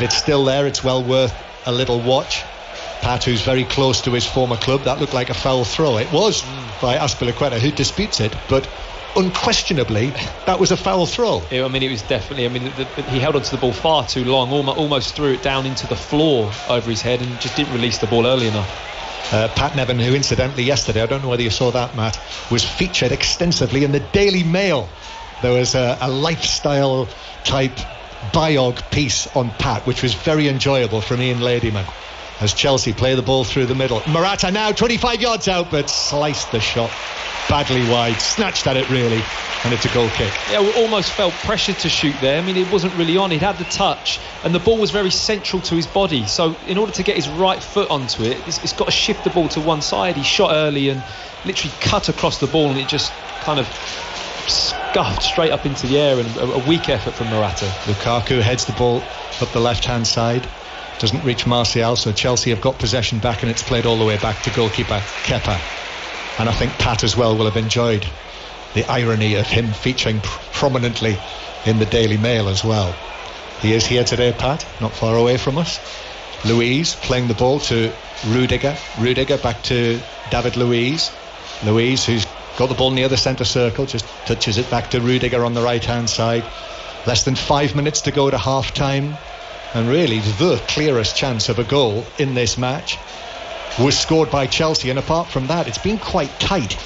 it's still there, it's well worth a little watch. Pat, who's very close to his former club, that looked like a foul throw. It was by Azpilicueta, who disputes it, but unquestionably that was a foul throw.
I mean, it was definitely. I mean, he held onto the ball far too long, almost threw it down into the floor over his head, and just didn't release the ball early enough.
Pat Nevin, who incidentally yesterday, I don't know whether you saw that, Matt, was featured extensively in the Daily Mail. There was a lifestyle type biog piece on Pat, which was very enjoyable from Ian Ladyman, as Chelsea play the ball through the middle. Morata now 25 yards out, but sliced the shot badly wide, snatched at it really, and it's a goal kick.
Yeah, we almost felt pressured to shoot there. I mean, it wasn't really on. He'd had the touch, and the ball was very central to his body, so in order to get his right foot onto it, it's got to shift the ball to one side. He shot early and literally cut across the ball, and it just kind of scuffed straight up into the air, and a weak effort from Morata.
Lukaku heads the ball up the left hand side, doesn't reach Martial, so Chelsea have got possession back, and it's played all the way back to goalkeeper Kepa. And I think Pat as well will have enjoyed the irony of him featuring prominently in the Daily Mail as well. He is here today, Pat, not far away from us. Luiz playing the ball to Rudiger. Rudiger back to David Luiz. Luiz, who's got the ball near the centre circle, just touches it back to Rudiger on the right hand side. Less than 5 minutes to go to half time, and really the clearest chance of a goal in this match was scored by Chelsea, and apart from that it's been quite tight.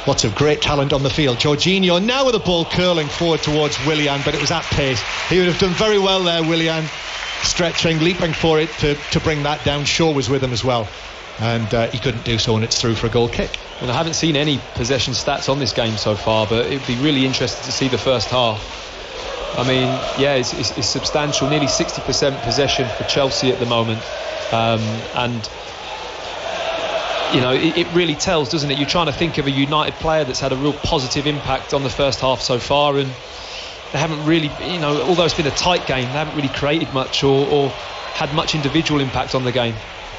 Lots of great talent on the field. Jorginho now with the ball curling forward towards Willian, but it was at pace. He would have done very well there, Willian, stretching, leaping for it to bring that down. Shaw was with him as well, and he couldn't do so, and it's through for a goal kick.
And I haven't seen any possession stats on this game so far, but it'd be really interesting to see the first half. I mean, yeah, it's substantial, nearly 60% possession for Chelsea at the moment, and you know, it really tells, doesn't it? You're trying to think of a United player that's had a real positive impact on the first half so far, and they haven't really, you know, although it's been a tight game, they haven't really created much or had much individual impact on the game.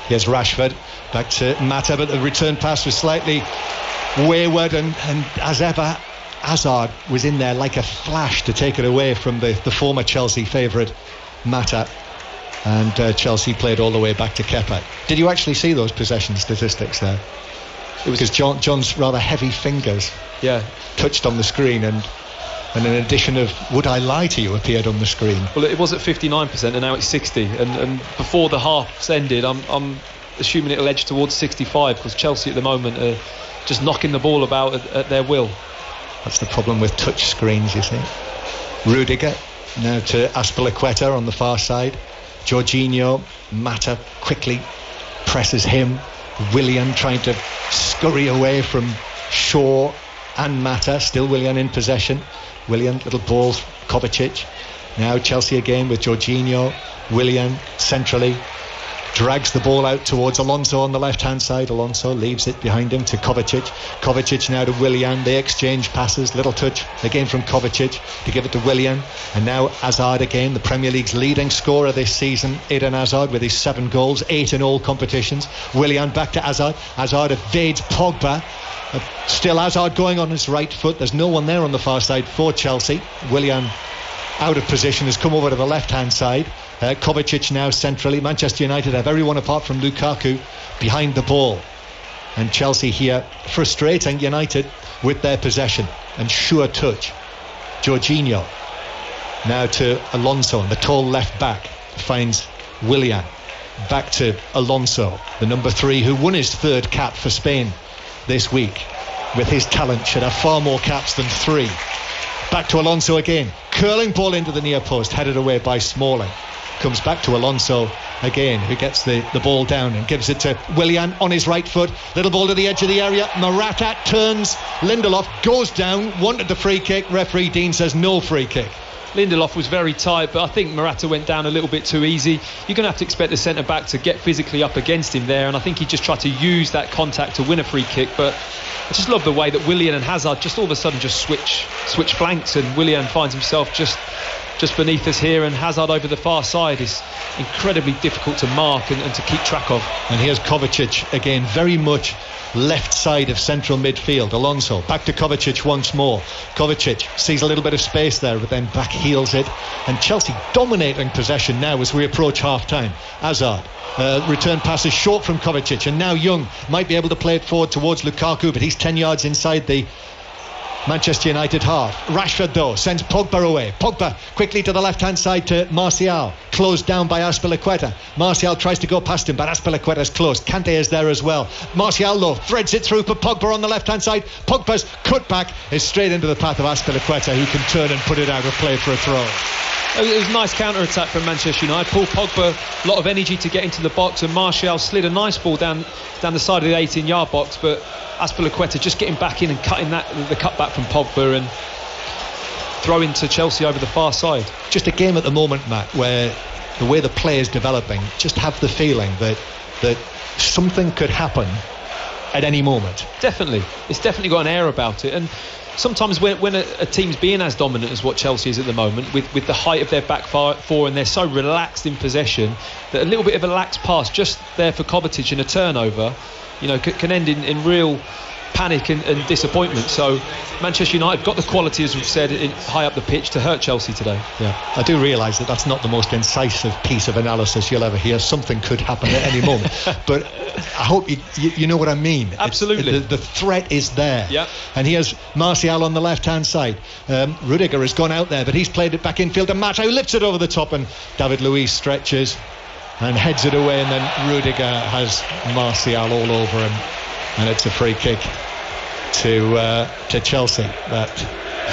Here's Rashford back to Mata, but the return pass was slightly wayward, and as ever Hazard was in there like a flash to take it away from the former Chelsea favourite Mata, and Chelsea played all the way back to Kepa. Did you actually see those possession statistics there? It was because John's rather heavy fingers touched on the screen, and an addition of "Would I Lie to You" appeared on the screen.
Well, it was at 59% and now it's 60%, and before the half's ended, I'm assuming it'll edge towards 65, because Chelsea at the moment are just knocking the ball about at their will.
That's the problem with touch screens, you see. Rudiger now to Azpilicueta on the far side. Jorginho, Mata quickly presses him. Willian trying to scurry away from Shaw and Mata. Still Willian in possession. Willian, little ball, Kovacic. Now Chelsea again with Jorginho. Willian centrally drags the ball out towards Alonso on the left hand side. Alonso leaves it behind him to Kovacic. Kovacic now to Willian. They exchange passes. Little touch again from Kovacic to give it to Willian. And now Hazard again, the Premier League's leading scorer this season, Eden Hazard, with his 7 goals, 8 in all competitions. Willian back to Hazard. Hazard evades Pogba. Still Hazard going on his right foot. There's no one there on the far side for Chelsea. Willian out of position, has come over to the left hand side. Kovacic now centrally. Manchester United have everyone apart from Lukaku behind the ball, and Chelsea here frustrating United with their possession and sure touch. Jorginho now to Alonso, and the tall left back finds Willian. Back to Alonso, the number 3 who won his 3rd cap for Spain this week. With his talent should have far more caps than 3. Back to Alonso again, curling ball into the near post, headed away by Smalling. Comes back to Alonso again, who gets the ball down and gives it to Willian on his right foot. Little ball to the edge of the area. Morata turns. Lindelof goes down. Wanted the free kick. Referee Dean says no free kick.
Lindelof was very tight, but I think Morata went down a little bit too easy. You're going to have to expect the centre-back to get physically up against him there, and I think he just tried to use that contact to win a free kick. But I just love the way that Willian and Hazard just all of a sudden just switch flanks, and Willian finds himself just beneath us here, and Hazard over the far side is incredibly difficult to mark and to keep track of.
And here's Kovacic again, very much left side of central midfield. Alonso back to Kovacic once more. Kovacic sees a little bit of space there, but then back heels it, and Chelsea dominating possession now as we approach half time. Hazard return passes short from Kovacic, and now Young might be able to play it forward towards Lukaku, but he's 10 yards inside the Manchester United half. Rashford though sends Pogba away. Pogba quickly to the left hand side to Martial, closed down by Azpilicueta. Martial tries to go past him, but Azpilicueta's close. Kante is there as well. Martial though threads it through for Pogba on the left hand side. Pogba's cutback is straight into the path of Azpilicueta, who can turn and put it out of play for a throw.
It was a nice counter-attack from Manchester United. Paul Pogba, a lot of energy to get into the box, and Martial slid a nice ball down the side of the 18-yard box, but Azpilicueta just getting back in and cutting the cutback from Pogba and throwing to Chelsea over the far side.
Just a game at the moment, Matt, where the way the play is developing, just have the feeling that something could happen at any moment.
Definitely. It's definitely got an air about it, and sometimes when a team's being as dominant as what Chelsea is at the moment, with the height of their back four, and they're so relaxed in possession, that a little bit of a lax pass just there for Kovacic in a turnover, can end in real panic and disappointment. So Manchester United got the quality, as we've said, high up the pitch to hurt Chelsea today.
Yeah, I do realise that that's not the most incisive piece of analysis you'll ever hear. Something could happen at any moment, but I hope you know what I mean.
Absolutely.
The threat is there.
Yep.
And here's Martial on the left hand side. Rudiger has gone out there, but he's played it back infield, and Mata lifts it over the top, and David Luiz stretches and heads it away, and then Rudiger has Martial all over him, and it's a free kick to Chelsea. That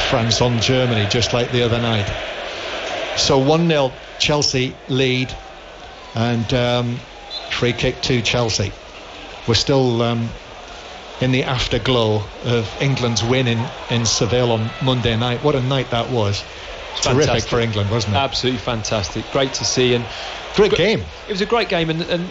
France on Germany, just like the other night. So 1-0 Chelsea lead, and free kick to Chelsea. We're still in the afterglow of England's win in Seville on Monday night. What a night that was. Terrific
Fantastic
for England, wasn't it?
Absolutely fantastic. Great to see, and
great game.
It was a great game, and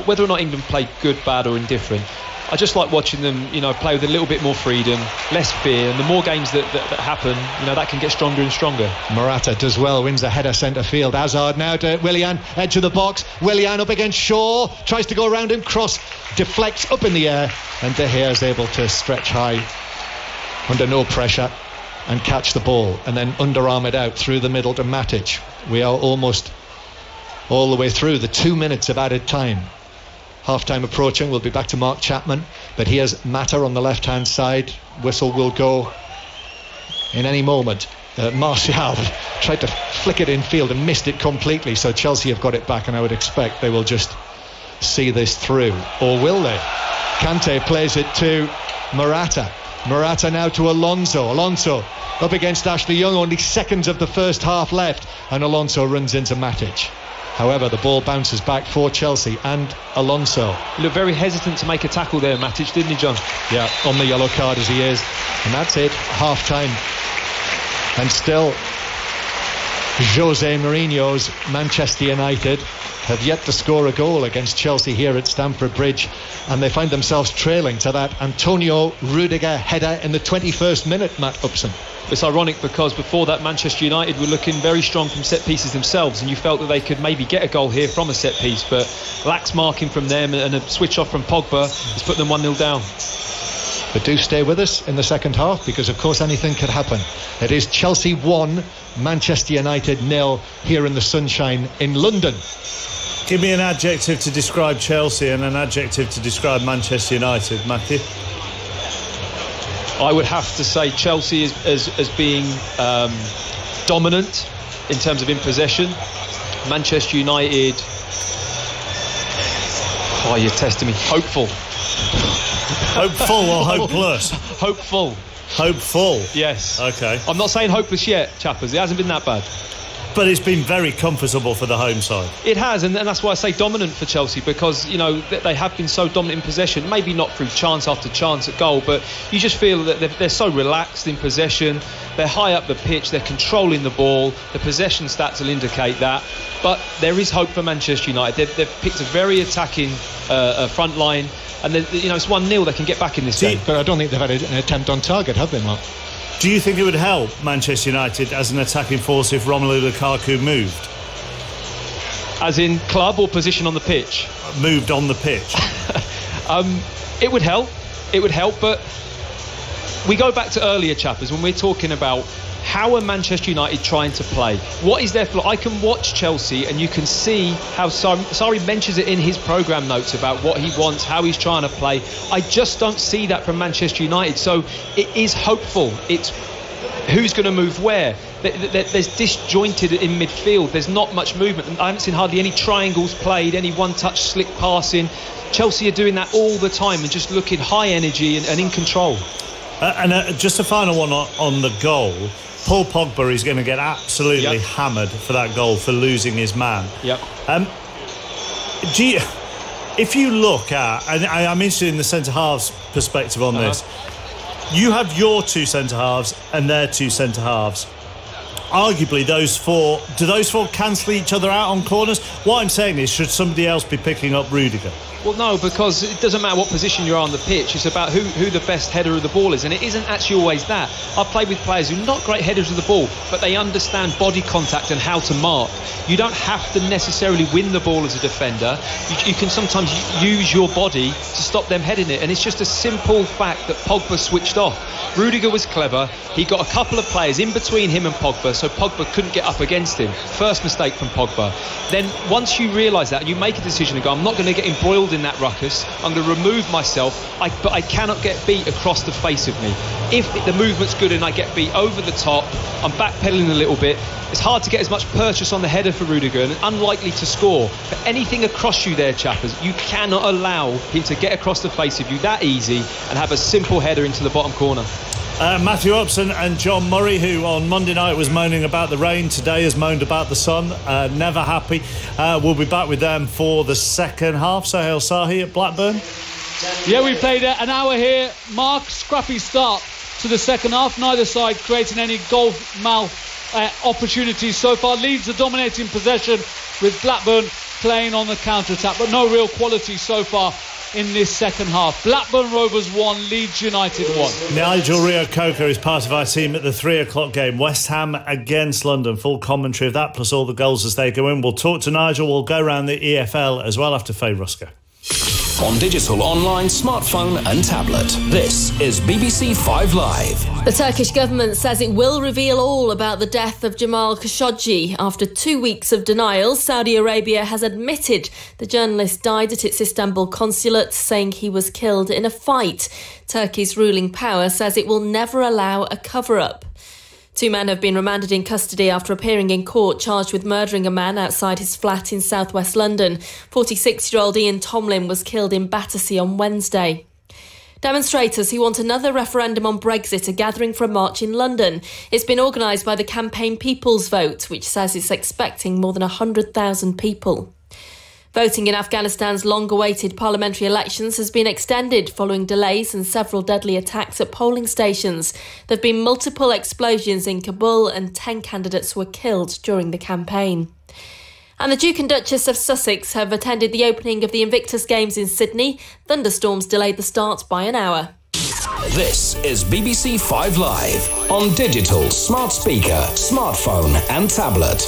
whether or not England played good, bad or indifferent, I just like watching them play with a little bit more freedom, less fear, and the more games that happen, that can get stronger and stronger.
Morata does well, wins a header centre field. Hazard now to Willian, edge of the box. Willian up against Shaw, tries to go around him, cross deflects up in the air, and De Gea is able to stretch high under no pressure and catch the ball, and then underarm it out through the middle to Matic. We are almost all the way through the 2 minutes of added time. Half-time approaching. We'll be back to Mark Chapman, but here's Mata on the left-hand side. Whistle will go in any moment. Martial tried to flick it in field and missed it completely, so Chelsea have got it back, and I would expect they will just see this through, or will they? Kante plays it to Morata. Morata now to Alonso. Alonso up against Ashley Young, only seconds of the first half left, and Alonso runs into Matic. However, the ball bounces back for Chelsea and Alonso.
He looked very hesitant to make a tackle there, Matic, didn't he, John?
Yeah, on the yellow card as he is. And that's it, half time. And still, Jose Mourinho's Manchester United have yet to score a goal against Chelsea here at Stamford Bridge, and they find themselves trailing to that Antonio Rudiger header in the 21st minute, Matt Upson.
It's ironic because before that Manchester United were looking very strong from set pieces themselves, and you felt that they could maybe get a goal here from a set piece, but lax marking from them and a switch off from Pogba has put them 1-0 down.
But do stay with us in the second half, because of course anything could happen. It is Chelsea 1, Manchester United 0 here in the sunshine in London.
Give me an adjective to describe Chelsea and an adjective to describe Manchester United, Matthew.
I would have to say Chelsea as being dominant in terms of in possession. Manchester United, you're testing me, hopeful.
Hopeful or hopeless?
Hopeful.
Hopeful?
Yes.
OK.
I'm not saying hopeless yet, chappers. It hasn't been that bad.
But it's been very comfortable for the home side.
It has, and that's why I say dominant for Chelsea, because, you know, they have been so dominant in possession, maybe not through chance after chance at goal, but you just feel that they're so relaxed in possession. They're high up the pitch, they're controlling the ball. The possession stats will indicate that. But there is hope for Manchester United. They've picked a very attacking front line, and you know, it's 1-0. They can get back in this game.
But I don't think they've had an attempt on target, have they, Mark?
Do you think it would help Manchester United as an attacking force if Romelu Lukaku moved?
As in club or position on the pitch?
Moved on the pitch.
It would help. It would help, but we go back to earlier, chappers, when we're talking about how are Manchester United trying to play? What is their flaw? I can watch Chelsea and you can see how Sarri mentions it in his programme notes about what he wants, how he's trying to play. I just don't see that from Manchester United. So it is hopeful. It's who's going to move where. There's disjointed in midfield. There's not much movement. I haven't seen hardly any triangles played, any one-touch slick passing. Chelsea are doing that all the time and just looking high energy and in control.
Just a final one on the goal. Paul Pogba is going to get absolutely hammered for that goal, for losing his man.
Yep.
If you look at, and I'm interested in the centre-halves perspective on this, you have your two centre-halves and their two centre-halves. Arguably, do those four cancel each other out on corners? What I'm saying is, should somebody else be picking up Rudiger?
Well, no, because it doesn't matter what position you're on the pitch. It's about who the best header of the ball is, and it isn't actually always that. I've played with players who are not great headers of the ball, but they understand body contact and how to mark. You don't have to necessarily win the ball as a defender. You can sometimes use your body to stop them heading it, and it's just a simple fact that Pogba switched off. Rudiger was clever. He got a couple of players in between him and Pogba, so Pogba couldn't get up against him. First mistake from Pogba. Then once you realise that and you make a decision and go, I'm not going to get embroiled in that ruckus, I'm going to remove myself, but I cannot get beat across the face of me. If the movement's good and I get beat over the top, I'm backpedaling a little bit. It's hard to get as much purchase on the header for Rudiger and unlikely to score. But anything across you there, chappers, you cannot allow him to get across the face of you that easy and have a simple header into the bottom corner.
Matthew Upson and John Murray, who on Monday night was moaning about the rain, today has moaned about the sun. Never happy. We'll be back with them for the second half. Sahil Sahi at Blackburn.
Yeah, we played an hour here. Mark, scrappy start to the second half. Neither side creating any goal mouth opportunities so far. Leeds are dominating possession with Blackburn playing on the counter-attack, but no real quality so far in this second half. Blackburn Rovers 1, Leeds United 1.
Nigel Reo-Coker is part of our team at the 3 o'clock game. West Ham against London. Full commentary of that plus all the goals as they go in. We'll talk to Nigel. We'll go around the EFL as well after Faye Rusker.
On digital, online, smartphone and tablet. This is BBC 5 Live.
The Turkish government says it will reveal all about the death of Jamal Khashoggi. After 2 weeks of denial, Saudi Arabia has admitted the journalist died at its Istanbul consulate, saying he was killed in a fight. Turkey's ruling power says it will never allow a cover-up. 2 men have been remanded in custody after appearing in court charged with murdering a man outside his flat in southwest London. 46-year-old Ian Tomlin was killed in Battersea on Wednesday. Demonstrators who want another referendum on Brexit are gathering for a march in London. It's been organised by the campaign People's Vote, which says it's expecting more than 100,000 people. Voting in Afghanistan's long-awaited parliamentary elections has been extended following delays and several deadly attacks at polling stations. There have been multiple explosions in Kabul and 10 candidates were killed during the campaign. And the Duke and Duchess of Sussex have attended the opening of the Invictus Games in Sydney. Thunderstorms delayed the start by an hour.
This is BBC 5 Live on digital, smart speaker, smartphone and tablet.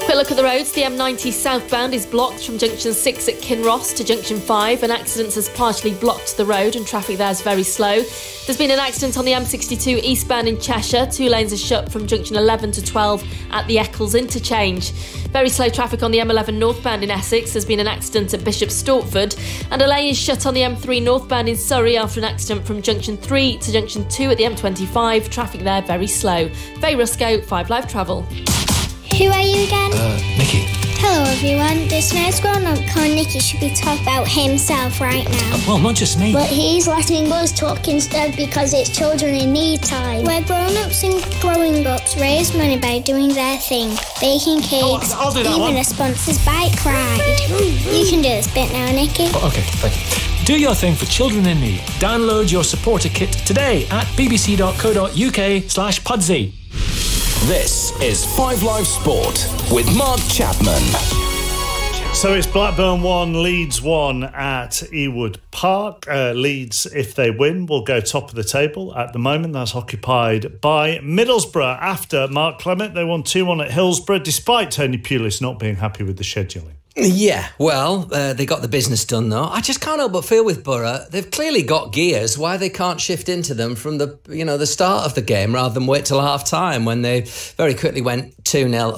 Quick look at the roads. The M90 southbound is blocked from junction 6 at Kinross to junction 5. An accident has partially blocked the road and traffic there is very slow. There's been an accident on the M62 eastbound in Cheshire. 2 lanes are shut from junction 11 to 12 at the Eccles interchange. Very slow traffic on the M11 northbound in Essex. There's been an accident at Bishop Stortford. And a lane is shut on the M3 northbound in Surrey after an accident from junction 3 to junction 2 at the M25. Traffic there very slow. Faye Rusco, 5 Live Travel.
Who are you again?
Nicky.
Hello everyone. This nice grown-up called Nicky should be talking about himself right now.
Well, not just me.
But he's letting us talk instead because it's children in need time. Where grown-ups and growing-ups raise money by doing their thing. Baking cakes,
I'll do that
even
one.
a sponsor's bike ride. You can do this bit now, Nicky.
Okay, thank you. Do your thing for children in need. Download your supporter kit today at bbc.co.uk/Pudsey.
This is 5 Live Sport with Mark Chapman.
So it's Blackburn 1, Leeds 1 at Ewood Park. Leeds, if they win, will go top of the table. At the moment, that's occupied by Middlesbrough. After Mark Clement, they won 2-1 at Hillsborough, despite Tony Pulis not being happy with the scheduling.
Yeah, well, they got the business done, though. I just can't help but feel with Borough, they've clearly got gears. Why they can't shift into them from the start of the game rather than wait till half-time when they very quickly went 2-0